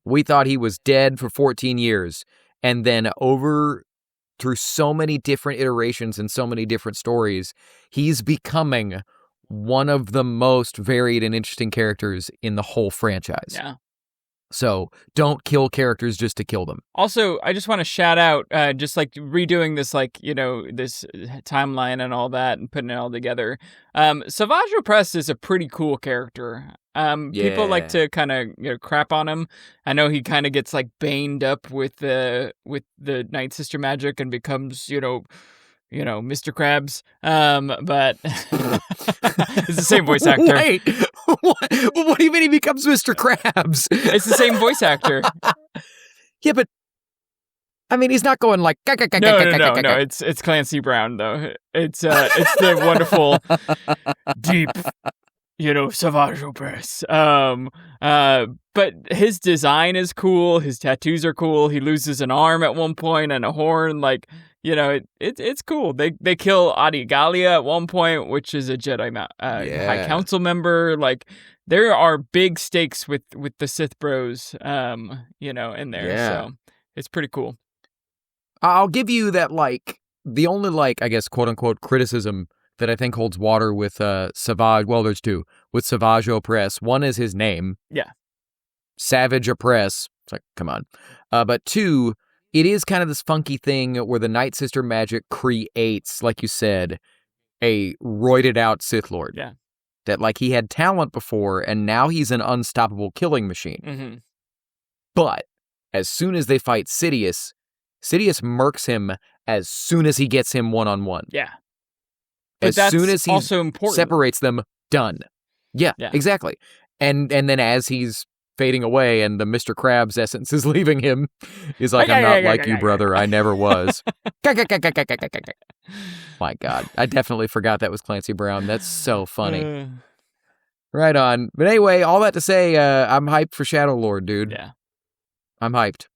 We thought he was dead for 14 years. And then through so many different iterations and so many different stories, he's becoming one of the most varied and interesting characters in the whole franchise. Yeah. So don't kill characters just to kill them. Also, I just want to shout out, just like redoing this, this timeline and all that and putting it all together. Savage Opress is a pretty cool character. People like to kind of crap on him. I know he kind of gets like baned up with the Night Sister magic and becomes Mr. Krabs. But it's the same voice actor. Wait, what do you mean he becomes Mr. Krabs? It's the same voice actor. Yeah, but I mean, he's not going like... No. It's Clancy Brown, though. It's the wonderful, deep, Savage Opress. But his design is cool. His tattoos are cool. He loses an arm at one point and a horn. Like, it's cool. They kill Adi Gallia at one point, which is a Jedi High Council member. Like, there are big stakes with the Sith Bros, in there. Yeah. So it's pretty cool. I'll give you that, like, the only, like, I guess, quote-unquote criticism that I think holds water with Savage, well, there's two, with Savage Opress. One is his name. Yeah. Savage Opress. It's like, come on. But two, it is kind of this funky thing where the Night Sister magic creates, like you said, a roided out Sith Lord. Yeah. That, like, he had talent before, and now he's an unstoppable killing machine. Mm-hmm. But as soon as they fight Sidious murks him as soon as he gets him one-on-one. Yeah. As soon as he also important. Separates them, done. Yeah, exactly. And then as he's fading away and the Mr. Krabs essence is leaving him, he's like, I'm not like you, brother. I never was. My God. I definitely forgot that was Clancy Brown. That's so funny. Right on. But anyway, all that to say, I'm hyped for Shadow Lord, dude. Yeah. I'm hyped.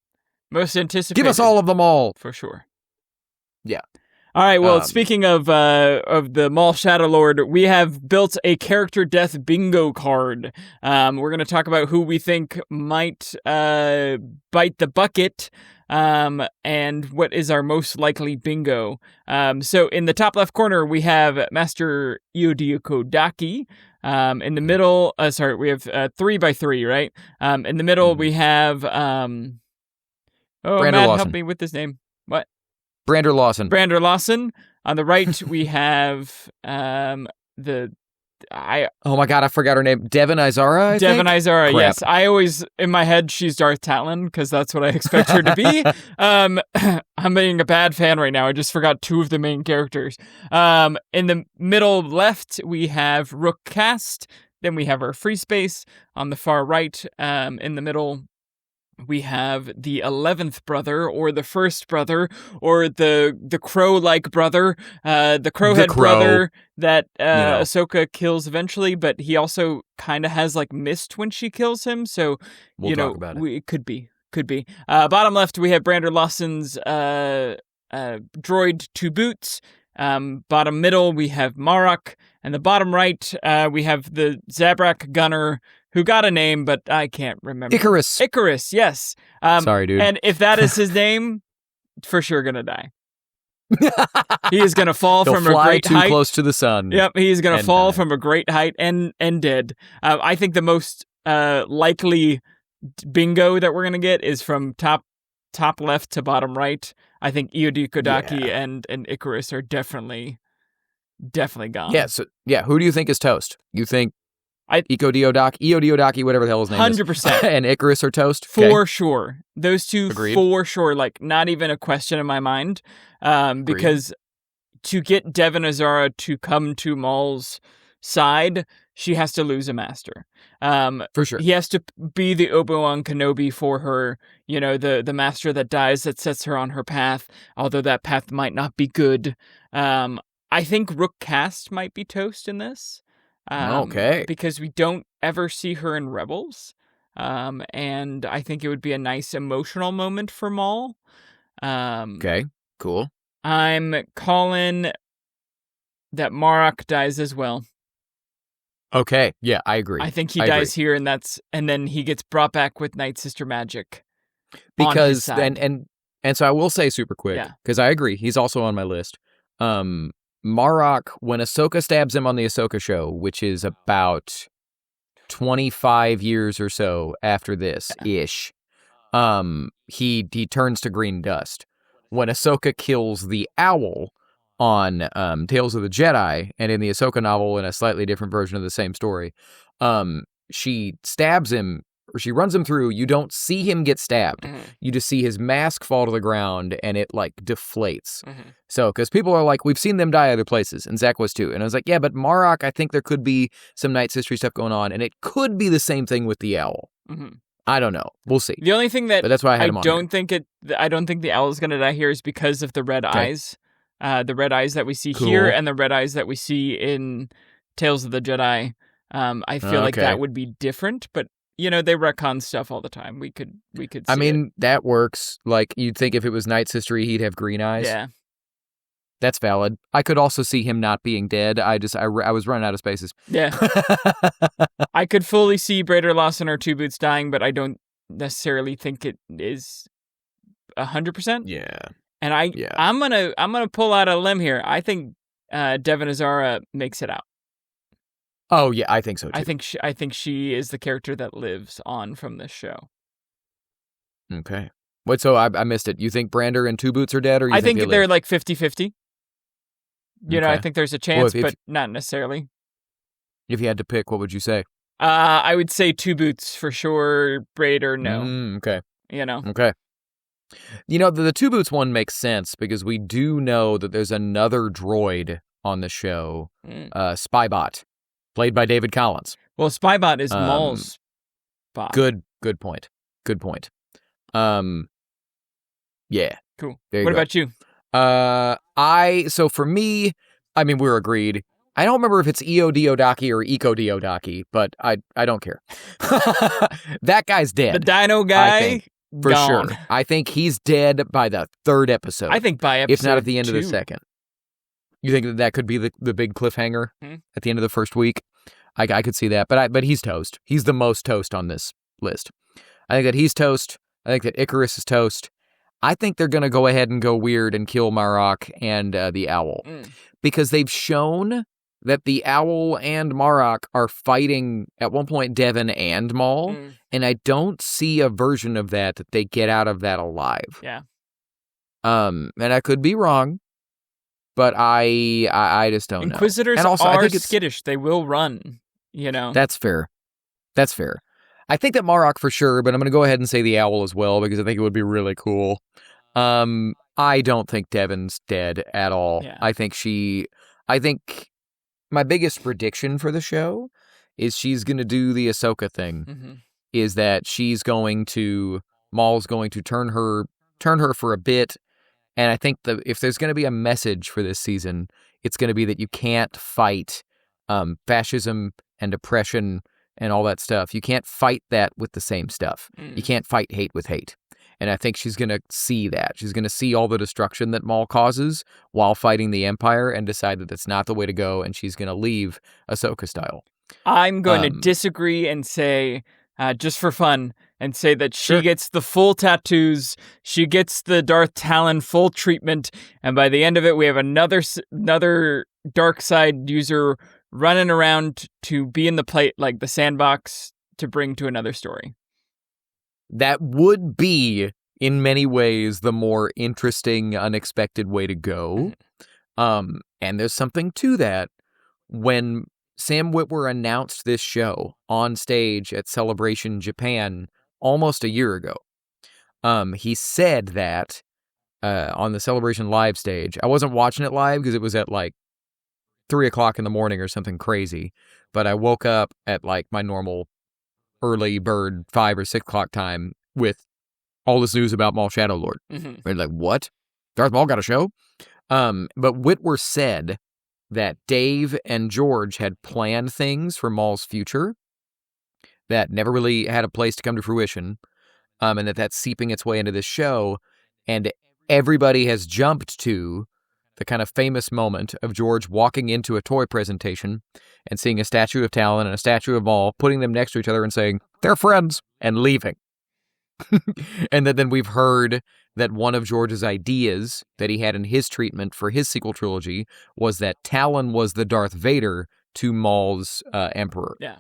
Most anticipated. Give us all of them all. For sure. Yeah. All right, well, speaking of the Maul Shadow Lord, we have built a character death bingo card. We're going to talk about who we think might bite the bucket, and what is our most likely bingo. So in the top left corner, we have Master Iodio Kodaki. In the middle, we have 3x3, right? In the middle, we have... Brander Matt, Lawson. help me with his name. What? Brander Lawson. On the right, we have oh my God, I forgot her name. Devon Izara, Devon Izara, Crap. yes. I always, in my head, she's Darth Talon, because that's what I expect her to be. I'm being a bad fan right now. I just forgot two of the main characters. In the middle left, we have Rook Cast. Then we have our free space. On the far right, in the middle, we have the 11th brother, or the first brother, or the crow-like brother, the crowhead brother that Ahsoka kills eventually, but he also kind of has like mist when she kills him, so we'll talk about it. It could be. Bottom left, we have Brander Lawson's droid to boots. Bottom middle, we have Marok, and the bottom right, we have the Zabrak gunner, who got a name, but I can't remember. Icarus, yes. Sorry, dude. And if that is his name, for sure gonna die. He is gonna fall from a great height. Too close to the sun. Yep, he's gonna fall from a great height and dead. I think the most likely bingo that we're gonna get is from top left to bottom right. I think Iodio Kodaki and Icarus are definitely gone. Yeah. So who do you think is toast? You think Iodio, whatever the hell his name 100%. is. 100%. And Icarus are toast? For sure. Those two, Agreed. For sure. Like, not even a question in my mind. Because to get Devon Izara to come to Maul's side, she has to lose a master. For sure. He has to be the Obi-Wan Kenobi for her, the master that dies, that sets her on her path, although that path might not be good. I think Rook Cast might be toast in this. Okay. Because we don't ever see her in Rebels. And I think it would be a nice emotional moment for Maul. Okay, cool. I'm calling that Marok dies as well. Okay, yeah, I agree. I think he dies here, and then he gets brought back with Night Sister magic. Because and so I will say super quick, because I agree, he's also on my list. Marok, when Ahsoka stabs him on the Ahsoka show, which is about 25 years or so after this ish, he turns to green dust. When Ahsoka kills the owl on Tales of the Jedi, and in the Ahsoka novel, in a slightly different version of the same story, she stabs him, or she runs him through. You don't see him get stabbed. Mm-hmm. You just see his mask fall to the ground, and it, like, deflates. Mm-hmm. So, because people are like, we've seen them die other places, and Zach was too. And I was like, yeah, but Marok, I think there could be some Night Sister stuff going on, and it could be the same thing with the owl. Mm-hmm. I don't know. We'll see. The only thing that But that's why I had him on here. I don't think the owl is going to die here is because of the red eyes. The red eyes that we see Cool. here and the red eyes that we see in Tales of the Jedi. I feel like that would be different, but they retcon stuff all the time. We could see I mean, it. that works. Like, you'd think if it was Knight's history, he'd have green eyes. Yeah. That's valid. I could also see him not being dead. I was running out of spaces. Yeah. I could fully see Braider Lawson or Two Boots dying, but I don't necessarily think it is 100%. Yeah. And I'm gonna pull out a limb here. I think Devin Azara makes it out. Oh yeah, I think so too. I think she is the character that lives on from this show. Okay. Wait, so I missed it. You think Brander and Two Boots are dead, or you I think they they're live? like 50-50. You know, I Okay. think there's a chance, Well, but not necessarily. If you had to pick, what would you say? I would say Two Boots for sure. Braider, no. Okay. Okay. The Two Boots one makes sense because we do know that there's another droid on the show, Spybot, played by David Collins. Well, Spybot is Maul's bot. Good point. Yeah. Cool. There you What go. about you? So for me, I mean, we're agreed. I don't remember if it's Eo Diodaki or Eco Diodaki, but I don't care. That guy's dead. The Dino guy, I think, for gone. sure. I think he's dead by the third episode. I think by episode if not at the end 2. of the second. You think that could be the big cliffhanger at the end of the first week? I could see that, but he's toast. He's the most toast on this list. I think that he's toast. I think that Icarus is toast. I think they're going to go ahead and go weird and kill Marok and the Owl. Because they've shown that the Owl and Marok are fighting, at one point, Devin and Maul, and I don't see a version of that they get out of that alive. Yeah. And I could be wrong, but I just don't know. Inquisitors And also, are I think skittish. They will run, That's fair. I think that Marok for sure, but I'm going to go ahead and say the Owl as well because I think it would be really cool. I don't think Devin's dead at all. Yeah. I think my biggest prediction for the show is she's going to do the Ahsoka thing. Is that Maul's going to turn her for a bit. And I think that if there's going to be a message for this season, it's going to be that you can't fight fascism and oppression and all that stuff. You can't fight that with the same stuff. You can't fight hate with hate. And I think she's going to see that. She's going to see all the destruction that Maul causes while fighting the Empire and decide that that's not the way to go, and she's going to leave Ahsoka style. I'm going to disagree and say, just for fun, and say that she gets the full tattoos, she gets the Darth Talon full treatment, and by the end of it, we have another dark side user running around to be in the sandbox to bring to another story. That would be, in many ways, the more interesting, unexpected way to go. And there's something to that. When Sam Witwer announced this show on stage at Celebration Japan almost a year ago, he said that on the Celebration live stage. I wasn't watching it live because it was at 3:00 in the morning or something crazy. But I woke up at my normal early bird 5 or 6 o'clock time with all this news about Maul Shadow Lord. We're what? Darth Maul got a show? But Witwer said that Dave and George had planned things for Maul's future that never really had a place to come to fruition, and that's seeping its way into this show, and everybody has jumped to the kind of famous moment of George walking into a toy presentation and seeing a statue of Talon and a statue of Maul, putting them next to each other and saying, they're friends, and leaving. And then we've heard that one of George's ideas that he had in his treatment for his sequel trilogy was that Talon was the Darth Vader to Maul's Emperor. Yeah.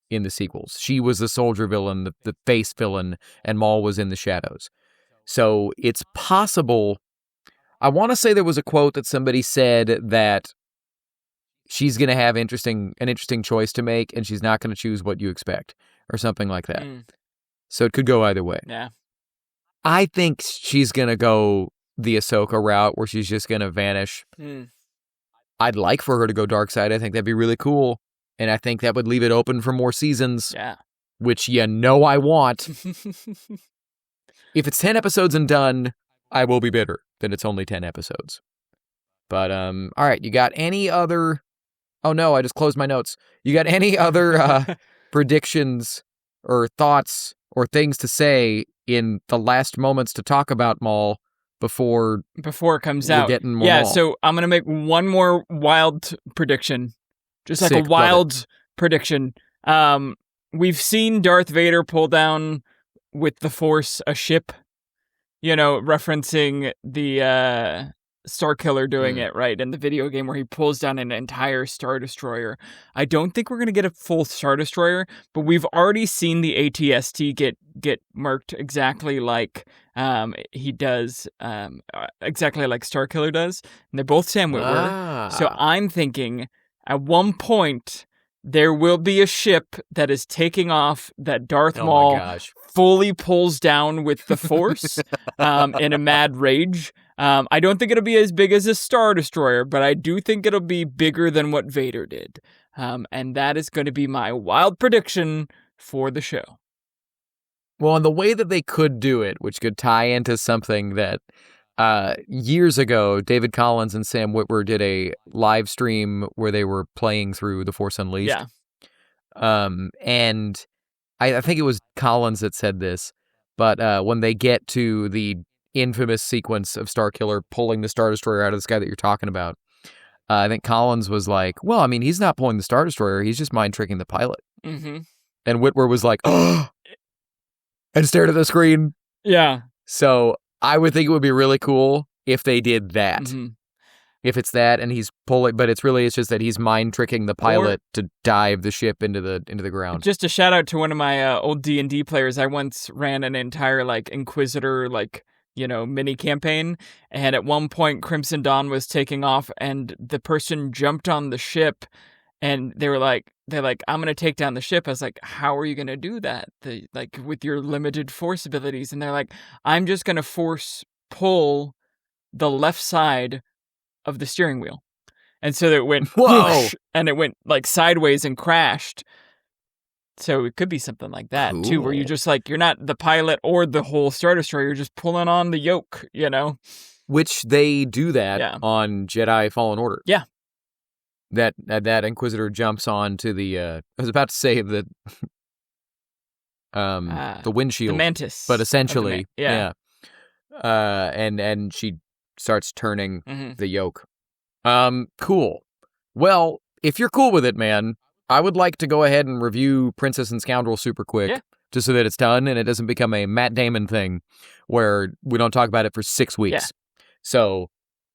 In the sequels. She was the soldier villain, the face villain, and Maul was in the shadows. So it's possible. I want to say there was a quote that somebody said that she's going to have an interesting choice to make, and she's not going to choose what you expect, or something like that. So it could go either way. Yeah. I think she's going to go the Ahsoka route, where she's just going to vanish. I'd like for her to go dark side. I think that'd be really cool. And I think that would leave it open for more seasons. Yeah. which you know I want. If it's 10 episodes and done, I will be bitter that it's only 10 episodes. But, all right, you got any other... Oh, no, I just closed my notes. You got any other predictions or thoughts or things to say in the last moments to talk about Maul before it comes out? Getting more yeah, Maul? So I'm going to make one more wild prediction. Just like Sick, a wild prediction. We've seen Darth Vader pull down with the Force a ship, referencing the Starkiller doing it, right, in the video game where he pulls down an entire Star Destroyer. I don't think we're going to get a full Star Destroyer, but we've already seen the AT-ST get murked exactly like he does, exactly like Starkiller does, and they're both Sam Witwer. So I'm thinking at one point there will be a ship that is taking off that Darth Maul fully pulls down with the Force in a mad rage. I don't think it'll be as big as a Star Destroyer, but I do think it'll be bigger than what Vader did. And that is going to be my wild prediction for the show. Well, and the way that they could do it, which could tie into something that years ago, David Collins and Sam Witwer did a live stream where they were playing through The Force Unleashed. Yeah. And I think it was Collins that said this, but when they get to the infamous sequence of Starkiller pulling the Star Destroyer out of the sky that you're talking about, I think Collins was like, well, I mean, he's not pulling the Star Destroyer, he's just mind tricking the pilot. Mm-hmm. And Witwer was like, oh, and stared at the screen. Yeah. So I would think it would be really cool if they did that. Mm-hmm. If it's that and he's pulling, but it's just that he's mind tricking the pilot to dive the ship into the ground. Just a shout out to one of my old D&D players. I once ran an entire Inquisitor mini campaign, and at one point Crimson Dawn was taking off, and the person jumped on the ship, and they're like, I'm gonna take down the ship. I was like, how are you gonna do that? With your limited Force abilities? And they're like, I'm just gonna force pull the left side of the steering wheel. And so it went whoosh, and it went sideways and crashed. So it could be something like that too, where you just you're not the pilot or the whole Star Destroyer, you're just pulling on the yoke, Which they do that on Jedi Fallen Order. Yeah. That Inquisitor jumps onto the I was about to say the windshield. The mantis. But essentially, yeah. And she starts turning the yoke. Cool. Well, if you're cool with it, man, I would like to go ahead and review Princess and Scoundrel super quick, just so that it's done and it doesn't become a Matt Damon thing where we don't talk about it for 6 weeks. Yeah. So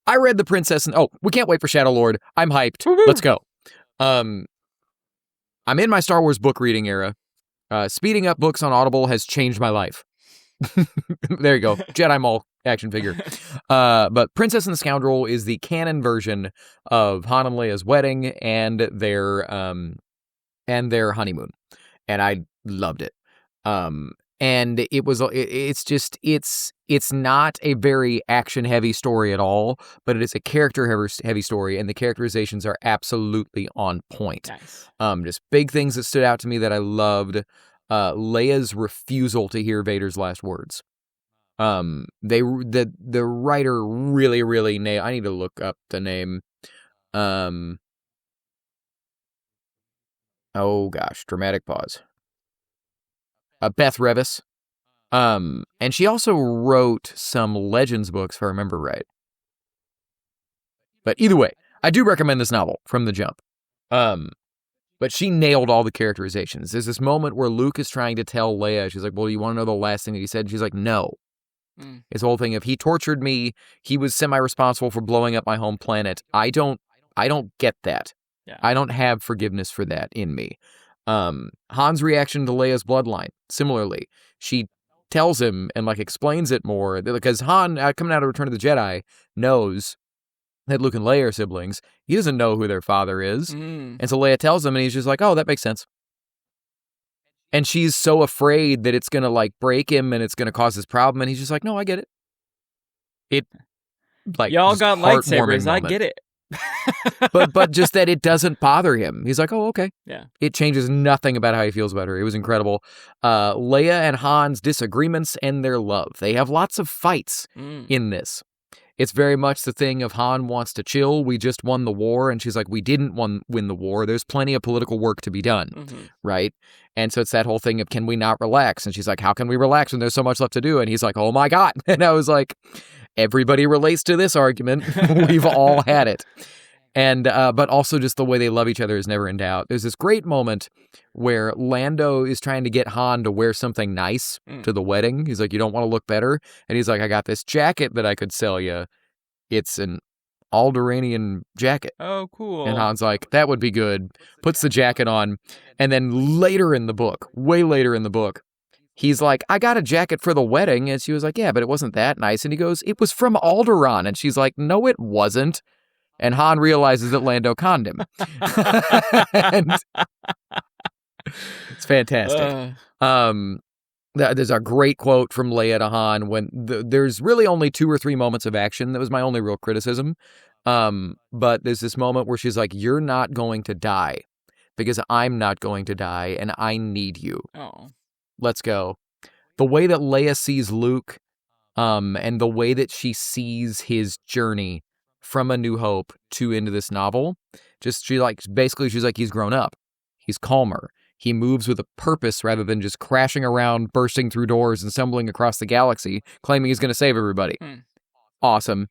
I read the Princess and we can't wait for Shadow Lord. I'm hyped. Woo-hoo. Let's go. I'm in my Star Wars book reading era. Speeding up books on Audible has changed my life. There you go. Jedi Maul action figure. But Princess and the Scoundrel is the canon version of Han and Leia's wedding and their honeymoon. And I loved it. And it's not a very action heavy story at all, but it is a character heavy story, and the characterizations are absolutely on point. Nice. Just big things that stood out to me that I loved. Leia's refusal to hear Vader's last words. The writer really nailed. I need to look up the name. Oh gosh, dramatic pause. Beth Revis. And she also wrote some Legends books, if I remember right. But either way, I do recommend this novel from the jump. But she nailed all the characterizations. There's this moment where Luke is trying to tell Leia, she's like, well, you want to know the last thing that he said? She's like, no. His whole thing, if he tortured me, he was semi-responsible for blowing up my home planet. I don't get that. Yeah. I don't have forgiveness for that in me. Han's reaction to Leia's bloodline, similarly, she tells him and explains it more, because Han, coming out of Return of the Jedi, knows that Luke and Leia are siblings. He doesn't know who their father is. And so Leia tells him, and he's just like, oh, that makes sense. And she's so afraid that it's going to break him and it's going to cause this problem. And he's just like, no, I get it. Y'all got lightsabers. I get it. but just that it doesn't bother him. He's like, oh, okay. Yeah. It changes nothing about how he feels about her. It was incredible. Leia and Han's disagreements and their love. They have lots of fights in this. It's very much the thing of Han wants to chill. We just won the war. And she's like, we didn't win the war. There's plenty of political work to be done, right? And so it's that whole thing of, can we not relax? And she's like, how can we relax when there's so much left to do? And he's like, oh my God. And I was like, everybody relates to this argument. We've all had it. And but also just the way they love each other is never in doubt. There's this great moment where Lando is trying to get Han to wear something nice to the wedding. He's like, you don't want to look better? And he's like, I got this jacket that I could sell you. It's an Alderaanian jacket. Oh, cool. And Han's like, that would be good. Puts the jacket on. And then later in the book, way later in the book, he's like, I got a jacket for the wedding. And she was like, yeah, but it wasn't that nice. And he goes, it was from Alderaan. And she's like, no, it wasn't. And Han realizes that Lando conned him. And it's fantastic. There's a great quote from Leia to Han when there's really only 2 or 3 moments of action. That was my only real criticism. But there's this moment where she's like, you're not going to die because I'm not going to die and I need you. Oh. Let's go. The way that Leia sees Luke, and the way that she sees his journey from A New Hope to into this novel, she's like, he's grown up. He's calmer. He moves with a purpose rather than just crashing around, bursting through doors and stumbling across the galaxy, claiming he's going to save everybody. Awesome.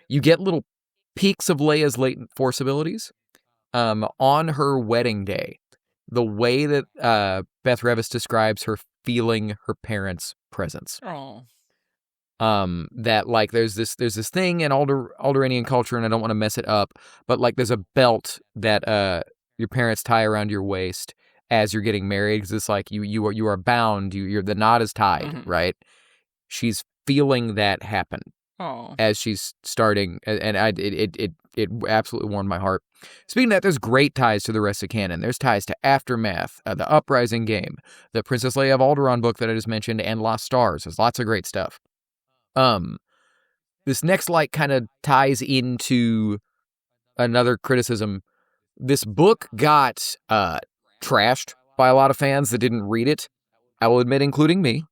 You get little peeks of Leia's latent Force abilities. On her wedding day, the way that Beth Revis describes her feeling her parents' presence. Oh. That like there's this thing in Alderaanian culture, and I don't want to mess it up, but like there's a belt that your parents tie around your waist as you're getting married, because it's like you are bound, you're the knot is tied, right? She's feeling that happen as she's starting, and it absolutely warmed my heart. Speaking of that, there's great ties to the rest of canon. There's ties to Aftermath, the Uprising game, the Princess Leia of Alderaan book that I just mentioned, and Lost Stars. There's lots of great stuff. This next kind of ties into another criticism. This book got trashed by a lot of fans that didn't read it, I will admit, including me,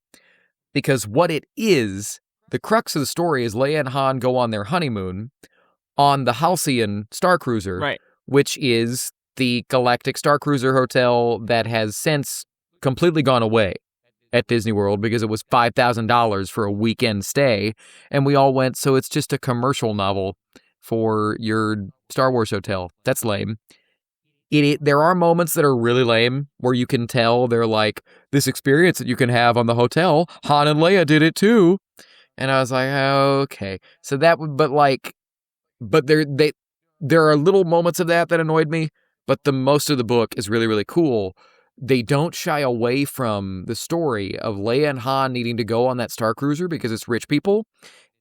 because what it is, the crux of the story is Leia and Han go on their honeymoon on the Halcyon Star Cruiser, right, which is the Galactic Star Cruiser hotel that has since completely gone away at Disney World because it was $5,000 for a weekend stay, and we all went, so it's just a commercial novel for your Star Wars hotel. That's lame. There are moments that are really lame where you can tell they're like, this experience that you can have on the hotel, Han and Leia did it too. And I was like, okay. So that would, but there are little moments of that annoyed me, but the most of the book is really, really cool. They don't shy away from the story of Leia and Han needing to go on that Star Cruiser because it's rich people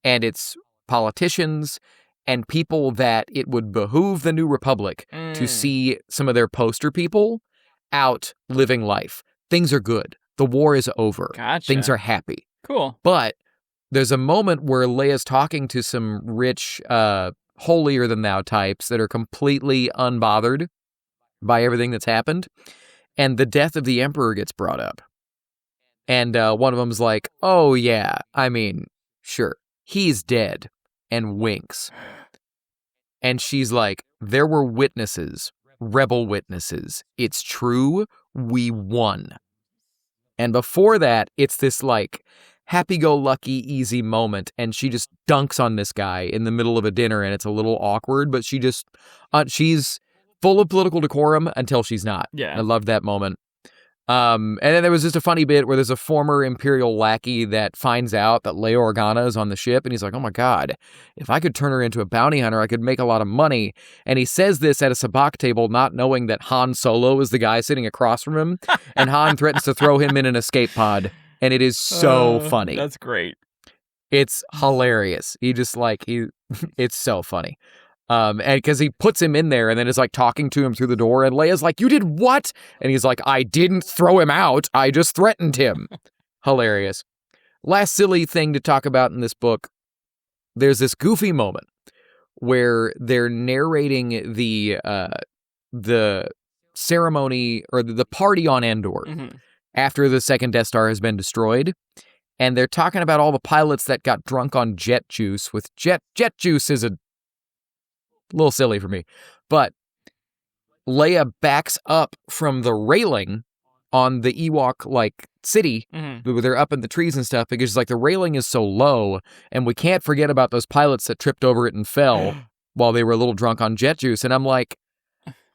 and it's politicians and people that it would behoove the New Republic to see some of their poster people out living life. Things are good. The war is over. Gotcha. Things are happy. Cool. But there's a moment where Leia's talking to some rich, holier-than-thou types that are completely unbothered by everything that's happened. And the death of the Emperor gets brought up. And one of them's like, oh, yeah, I mean, sure, he's dead, and winks. And she's like, there were witnesses, rebel witnesses. It's true, we won. And before that, it's this happy-go-lucky, easy moment, and she just dunks on this guy in the middle of a dinner, and it's a little awkward, but she just, she's full of political decorum until she's not. Yeah. I loved that moment. And then there was just a funny bit where there's a former Imperial lackey that finds out that Leia Organa is on the ship, and he's like, oh my God, if I could turn her into a bounty hunter, I could make a lot of money. And he says this at a sabacc table, not knowing that Han Solo is the guy sitting across from him, and Han threatens to throw him in an escape pod. And it is so funny. That's great. It's hilarious. It's so funny. And because he puts him in there and then is talking to him through the door, and Leia's like, you did what? And he's like, I didn't throw him out. I just threatened him. Hilarious. Last silly thing to talk about in this book. There's this goofy moment where they're narrating the ceremony or the party on Endor after the second Death Star has been destroyed. And they're talking about all the pilots that got drunk on jet juice. With jet juice is a little silly for me. But Leia backs up from the railing on the Ewok city where they're up in the trees and stuff, because the railing is so low, and we can't forget about those pilots that tripped over it and fell while they were a little drunk on jet juice. And I'm like,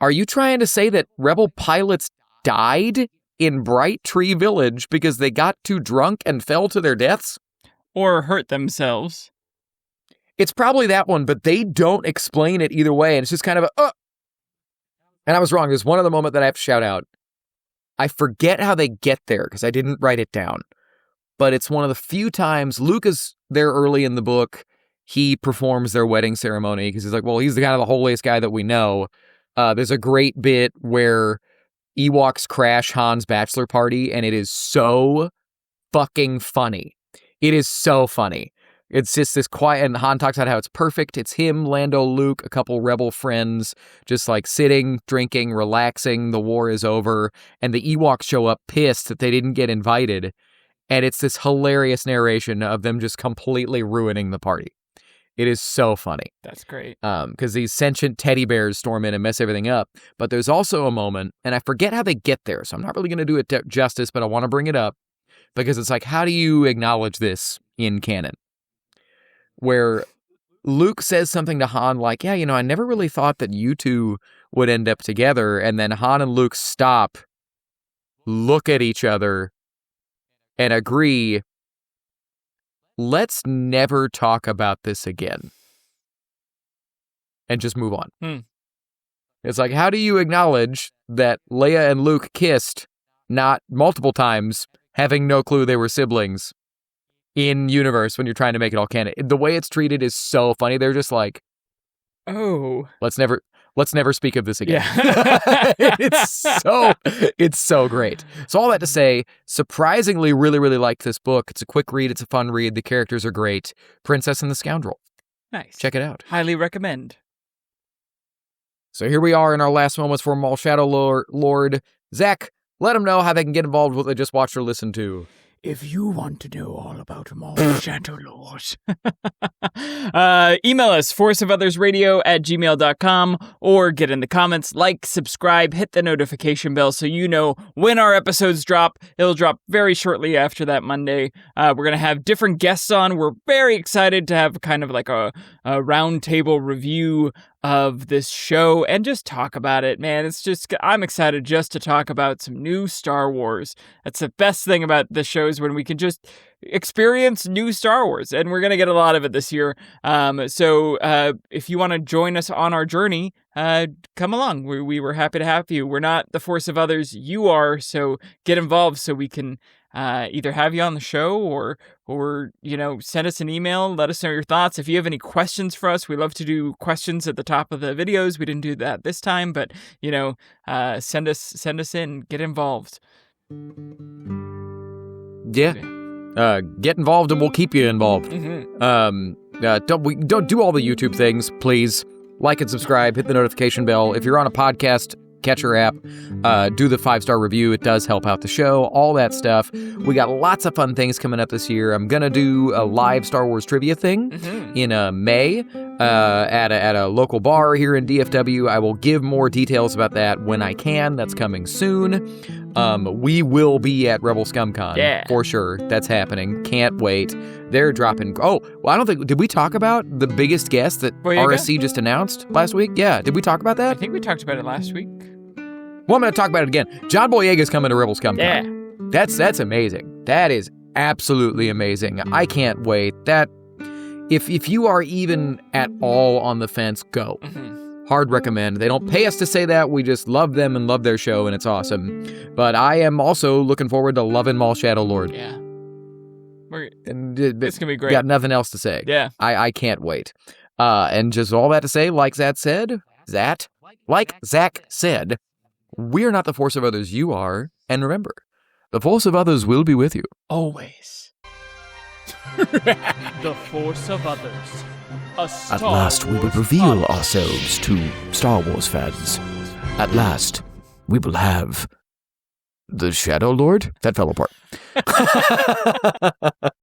are you trying to say that Rebel pilots died in Bright Tree Village because they got too drunk and fell to their deaths? Or hurt themselves? It's probably that one, but they don't explain it either way, and it's just kind of And I was wrong. There's one other moment that I have to shout out. I forget how they get there because I didn't write it down. But it's one of the few times Luke is there early in the book. He performs their wedding ceremony because he's like, well, he's the kind of the holiest guy that we know. There's a great bit where Ewoks crash Han's bachelor party, and it is so fucking funny. It is so funny. It's just this quiet, and Han talks about how it's perfect. It's him, Lando, Luke, a couple Rebel friends, just sitting, drinking, relaxing. The war is over, and the Ewoks show up pissed that they didn't get invited. And it's this hilarious narration of them just completely ruining the party. It is so funny. That's great. Because these sentient teddy bears storm in and mess everything up. But there's also a moment, and I forget how they get there, so I'm not really going to do it justice, but I want to bring it up, because it's how do you acknowledge this in canon? Where Luke says something to Han like, yeah, I never really thought that you two would end up together. And then Han and Luke stop, look at each other, and agree, let's never talk about this again. And just move on. It's how do you acknowledge that Leia and Luke kissed, not multiple times, having no clue they were siblings? In universe, when you're trying to make it all canon, the way it's treated is so funny. They're just oh, let's never speak of this again. Yeah. It's so great. So all that to say, surprisingly, really, really liked this book. It's a quick read. It's a fun read. The characters are great. Princess and the Scoundrel. Nice. Check it out. Highly recommend. So here we are in our last moments for Maul Shadow Lord. Zach, let them know how they can get involved with what they just watched or listened to. If you want to know all about Maul Shadow Lord, email us, forceofothersradio@gmail.com, or get in the comments, subscribe, hit the notification bell so you know when our episodes drop. It'll drop very shortly after that Monday. We're going to have different guests on. We're very excited to have kind of a round table review of this show and just talk about it, man. I'm excited just to talk about some new Star Wars. That's the best thing about the show, is when we can just experience new Star Wars, and we're going to get a lot of it this year. So if you want to join us on our journey, come along. We were happy to have you. We're not the Force of Others. You are, so get involved so we can either have you on the show or send us an email. Let us know your thoughts. If you have any questions for us, we love to do questions at the top of the videos. We didn't do that this time, but send us in. Get involved. Yeah. Get involved and we'll keep you involved. Don't do all the YouTube things, please. Like and subscribe, hit the notification bell. If you're on a podcast catcher app, do the 5-star review. It does help out the show, all that stuff. We got lots of fun things coming up this year. I'm gonna do a live Star Wars trivia thing in May at a local bar here in DFW. I will give more details about that when I can. That's coming soon. We will be at Rebel ScumCon for sure. That's happening. Can't wait. They're dropping. Oh, well, I don't think. Did we talk about the biggest guest that RSC just announced last week? Yeah. Did we talk about that? I think we talked about it last week. Well, I'm going to talk about it again. John Boyega's coming to Rebel ScumCon. Yeah. That's amazing. That is absolutely amazing. I can't wait. That if you are even at all on the fence, go. Hard recommend. They don't pay us to say that. We just love them and love their show, and it's awesome. But I am also looking forward to loving Maul Shadow Lord. Yeah. It's going to be great. Got nothing else to say. Yeah. I can't wait. And just all that to say, like Zach said, we are not the force of others, you are. And remember, the force of others will be with you. Always. The Force of Others. At last we will reveal ourselves to Star Wars fans. At last we will have the Shadow Lord? That fell apart.